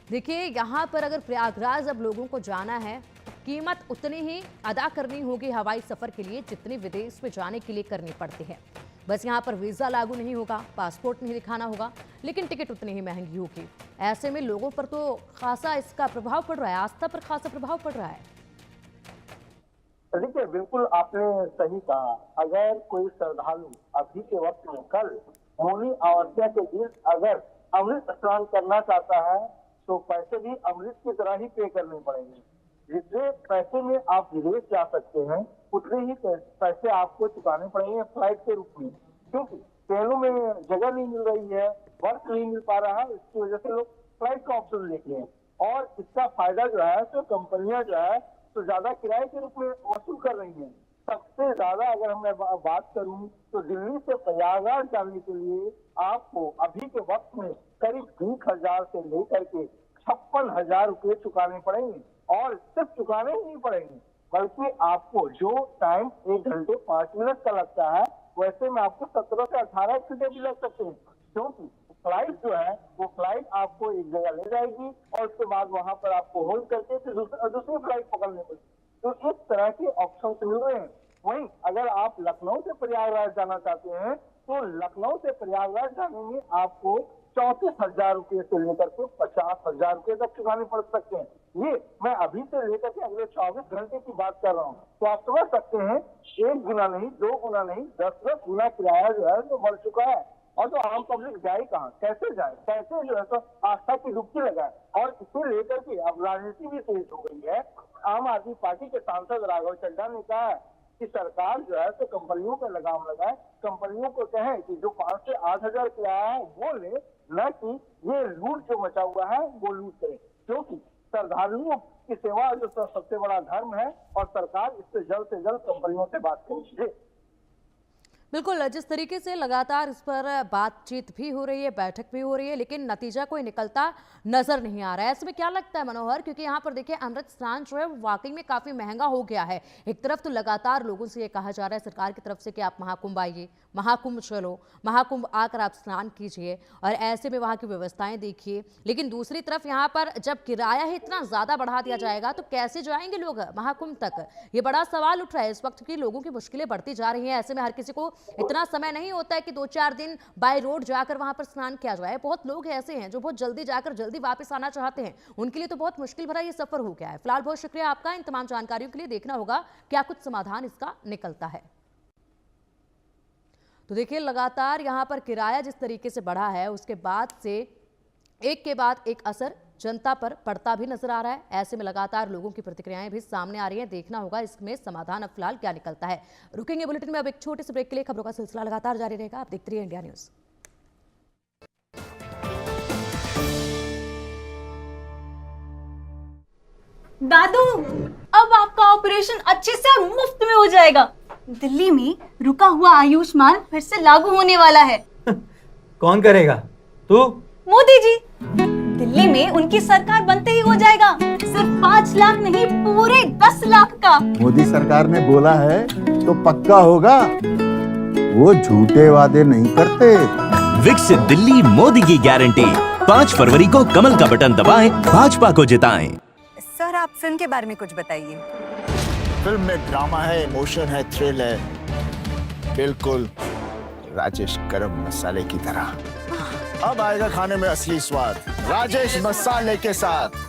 देखिए यहाँ पर अगर प्रयागराज अब लोगों को जाना है, कीमत उतनी ही अदा करनी होगी हवाई सफर के लिए जितनी विदेश में जाने के लिए करनी पड़ती है। बस यहाँ पर वीजा लागू नहीं होगा, पासपोर्ट नहीं दिखाना होगा, लेकिन टिकट उतनी ही महंगी होगी। ऐसे में लोगों पर तो खासा इसका प्रभाव पड़ रहा है, आस्था पर खासा प्रभाव पड़ रहा है। देखिए, बिल्कुल आपने सही कहा। अगर कोई श्रद्धालु अभी के वक्त में कल मौनी अमावस्या के दिन अगर अमृत स्नान करना चाहता है तो पैसे भी अमृत की तरह ही पे करने पड़ेंगे। जितने पैसे में आप विदेश जा सकते हैं उतने ही पैसे आपको चुकाने पड़ेंगे फ्लाइट के रूप में, क्योंकि ट्रेनों में जगह नहीं मिल रही है, वर्क नहीं मिल पा रहा है। इसकी वजह से लोग फ्लाइट का ऑप्शन लेते हैं और इसका फायदा जो है तो कंपनियां जो है तो ज्यादा किराए के रूप में वसूल कर रही हैं। सबसे ज्यादा अगर मैं बात करूं तो दिल्ली से प्रयागराज जाने के लिए आपको अभी के वक्त में करीब 20,000 से लेकर के 56,000 रुपये चुकाने पड़ेंगे। और सिर्फ चुकाने ही नहीं पड़ेंगे बल्कि आपको जो टाइम 1 घंटे 5 मिनट का लगता है वैसे में आपको 17 से 18 घंटे भी लग सकते हैं, क्योंकि फ्लाइट जो है वो फ्लाइट आपको एक जगह ले जाएगी और उसके बाद वहां पर आपको होल्ड करके फिर दूसरी फ्लाइट पकड़नी पड़ेगी। तो इस तरह के ऑप्शन मिल रहे हैं। वहीं अगर आप लखनऊ से प्रयागराज जाना चाहते हैं तो लखनऊ से प्रयागराज जाने में आपको 34,000 रुपये से लेकर के 50,000 रुपये तक चुकाने पड़ सकते हैं। ये मैं अभी से लेकर के अगले 24 घंटे की बात कर रहा हूँ। तो आप समझ सकते हैं 1 गुना नहीं, 2 गुना नहीं, 10-10 गुना किराया जो है वो बढ़ चुका है। और तो आम पब्लिक जाए कहाँ, कैसे जाए, कैसे जो है तो आस्था की डुबकी लगाए। और इसे लेकर के अब राजनीति भी तेज हो गई है। आम आदमी पार्टी के सांसद राघव चड्ढा ने कहा है कि सरकार जो है तो कंपनियों पर लगाम लगाए, कंपनियों को कहे कि जो 5 से 8,000 किराया है वो ले, न कि ये लूट जो मचा हुआ है वो लूट करे, क्योंकि श्रद्धालुओं की सेवा जो सबसे बड़ा धर्म है और सरकार इससे जल्द से जल्द कंपनियों से बात करेगी। बिल्कुल, जिस तरीके से लगातार इस पर बातचीत भी हो रही है, बैठक भी हो रही है, लेकिन नतीजा कोई निकलता नजर नहीं आ रहा है। ऐसे में क्या लगता है मनोहर, क्योंकि यहाँ पर देखिए अमृत स्नान जो है वाकई में काफ़ी महंगा हो गया है। एक तरफ तो लगातार लोगों से ये कहा जा रहा है सरकार की तरफ से कि आप महाकुंभ आइए, महाकुंभ चलो, महाकुंभ आकर आप स्नान कीजिए और ऐसे में वहाँ की व्यवस्थाएं देखिए, लेकिन दूसरी तरफ यहाँ पर जब किराया ही इतना ज़्यादा बढ़ा दिया जाएगा तो कैसे जाएंगे लोग महाकुंभ तक? ये बड़ा सवाल उठ रहा है इस वक्त की। लोगों की मुश्किलें बढ़ती जा रही हैं। ऐसे में हर किसी को इतना समय नहीं होता है कि 2-4 दिन बाय रोड जाकर वहां पर स्नान किया जाए। बहुत लोग ऐसे हैं जो बहुत जल्दी जाकर जल्दी वापस आना चाहते हैं, उनके लिए तो बहुत मुश्किल भरा ये सफर हो गया है। फिलहाल बहुत शुक्रिया आपका इन तमाम जानकारियों के लिए। देखना होगा क्या कुछ समाधान इसका निकलता है। तो देखिए लगातार यहाँ पर किराया जिस तरीके से बढ़ा है उसके बाद से एक के बाद एक असर जनता पर पड़ता भी नजर आ रहा है। ऐसे में लगातार लोगों की प्रतिक्रियाएं भी सामने आ रही हैं। देखना होगा इसमें समाधान अब फिलहाल क्या निकलता है। रुकेंगे बुलेटिन में अब एक छोटे से ब्रेक के लिए। खबरों का सिलसिला लगातार जारी रहेगा। आप देखते रहिए इंडिया न्यूज। दादू, अब आपका ऑपरेशन अच्छे से और मुफ्त में हो जाएगा। दिल्ली में रुका हुआ आयुष्मान फिर से लागू होने वाला है। कौन करेगा? तू? मोदी जी। दिल्ली में उनकी सरकार बनते ही हो जाएगा। सिर्फ 5 लाख नहीं, पूरे 10 लाख का। मोदी सरकार ने बोला है तो पक्का होगा, वो झूठे वादे नहीं करते। विकसित दिल्ली मोदी की गारंटी। 5 फरवरी को कमल का बटन दबाएं, भाजपा को जिताएं। सर, आप फिल्म के बारे में कुछ बताइए। फिल्म में ड्रामा है, इमोशन है, थ्रिल है, बिल्कुल राजेश गरम मसाले की तरह। अब आएगा खाने में असली स्वाद, राजेश मसाले के साथ।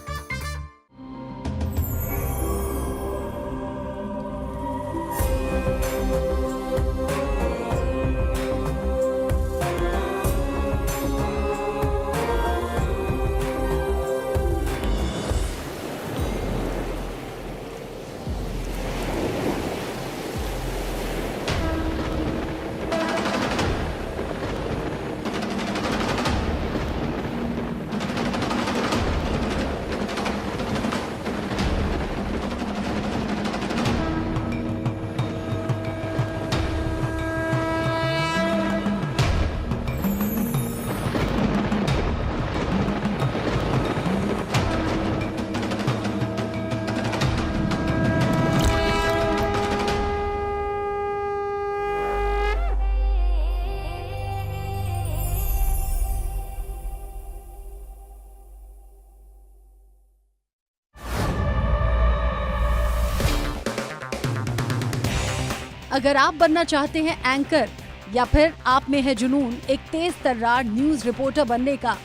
अगर आप बनना चाहते हैं एंकर या फिर आप में है जुनून एक तेज तर्रार न्यूज रिपोर्टर बनने का,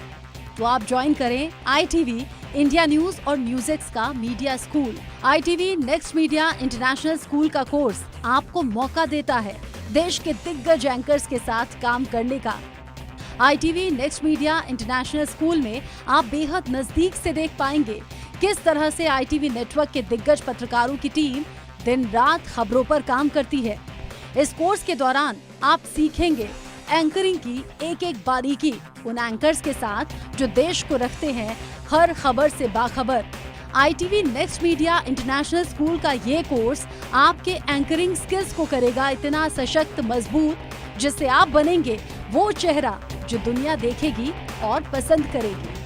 तो आप ज्वाइन करें ITV इंडिया न्यूज और न्यूज़ का media school. ITV next media international school का कोर्स आपको मौका देता है देश के दिग्गज एंकर्स के साथ काम करने का। ITV next media international school में आप बेहद नजदीक से देख पाएंगे किस तरह से ITV नेटवर्क के दिग्गज पत्रकारों की टीम दिन रात खबरों पर काम करती है। इस कोर्स के दौरान आप सीखेंगे एंकरिंग की एक एक बारीकी उन एंकर्स के साथ जो देश को रखते हैं हर खबर से बाखबर। ITV next media international school का ये कोर्स आपके एंकरिंग स्किल्स को करेगा इतना सशक्त मजबूत जिससे आप बनेंगे वो चेहरा जो दुनिया देखेगी और पसंद करेगी।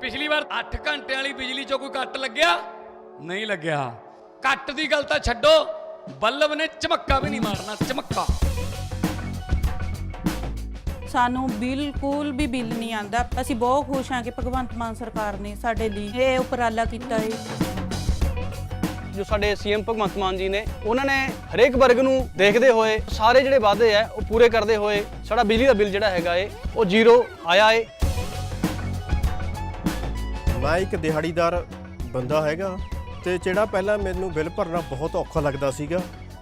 पिछली बार 8 घंटे वाली बिजली चो कोई कट लग्या नहीं लग्या। कट दी गल तां छड्डो, बल्ब ने चमक्का भी नहीं मारना, चमक्का। ਸਾਨੂੰ ਬਿਲਕੁਲ ਵੀ ਬਿੱਲ ਨਹੀਂ ਆਂਦਾ। ਅਸੀਂ ਬਹੁਤ ਖੁਸ਼ ਹਾਂ ਕਿ ਭਗਵੰਤ ਮਾਨ ਸਰਕਾਰ ਨੇ ਸਾਡੇ ਲਈ ਇਹ ਉਪਰਾਲਾ ਕੀਤਾ ਹੈ। ਜੋ ਸਾਡੇ ਸੀਐਮ ਭਗਵੰਤ ਮਾਨ ਜੀ ਨੇ ਉਹਨਾਂ ਨੇ ਹਰੇਕ ਵਰਗ ਨੂੰ ਦੇਖਦੇ ਹੋਏ ਸਾਰੇ ਜਿਹੜੇ ਵਾਅਦੇ ਆ ਉਹ ਪੂਰੇ ਕਰਦੇ ਹੋਏ ਸਾਡਾ ਬਿਜਲੀ ਦਾ ਬਿੱਲ ਜਿਹੜਾ ਹੈਗਾ ਏ ਉਹ ਜ਼ੀਰੋ ਆਇਆ ਏ। ਮੈਂ ਇੱਕ ਦਿਹਾੜੀਦਾਰ ਬੰਦਾ ਹੈਗਾ ਤੇ ਜਿਹੜਾ ਪਹਿਲਾਂ ਮੈਨੂੰ ਬਿੱਲ ਭਰਨਾ ਬਹੁਤ ਔਖਾ ਲੱਗਦਾ ਸੀਗਾ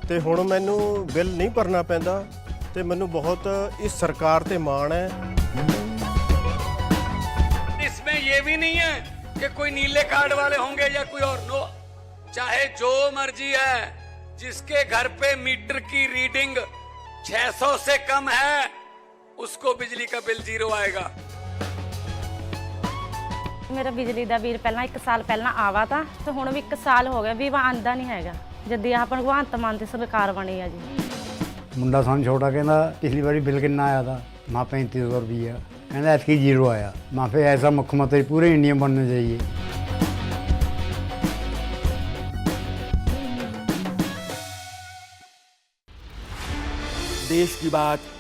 ਤੇ ਹੁਣ ਮੈਨੂੰ ਬਿੱਲ ਨਹੀਂ ਭਰਨਾ ਪੈਂਦਾ ਤੇ ਮੈਨੂੰ ਬਹੁਤ इस सरकार पे मान है। इसमें ये भी नहीं है कि कोई नीले कार्ड वाले होंगे या कोई और, नो, चाहे जो मर्जी है जिसके घर पे मीटर की रीडिंग 600 से कम है उसको बिजली का बिल जीरो आएगा। मेरा बिजली का बिल पहला 1 साल पहला आवा था तो हुण भी 1 साल हो गया भी आंदा नहीं हैगा जदी आ भगवंत मान दी सरकार बनी है जी। मुंडा सन छोटा कहना पिछली बारी बिल कितना आया था, माँ 3500 रुपया, कहना ऐसी जीरो आया। माँ फिर ऐसा मुख्यमंत्री पूरे इंडिया में बनना चाहिए। देश की बात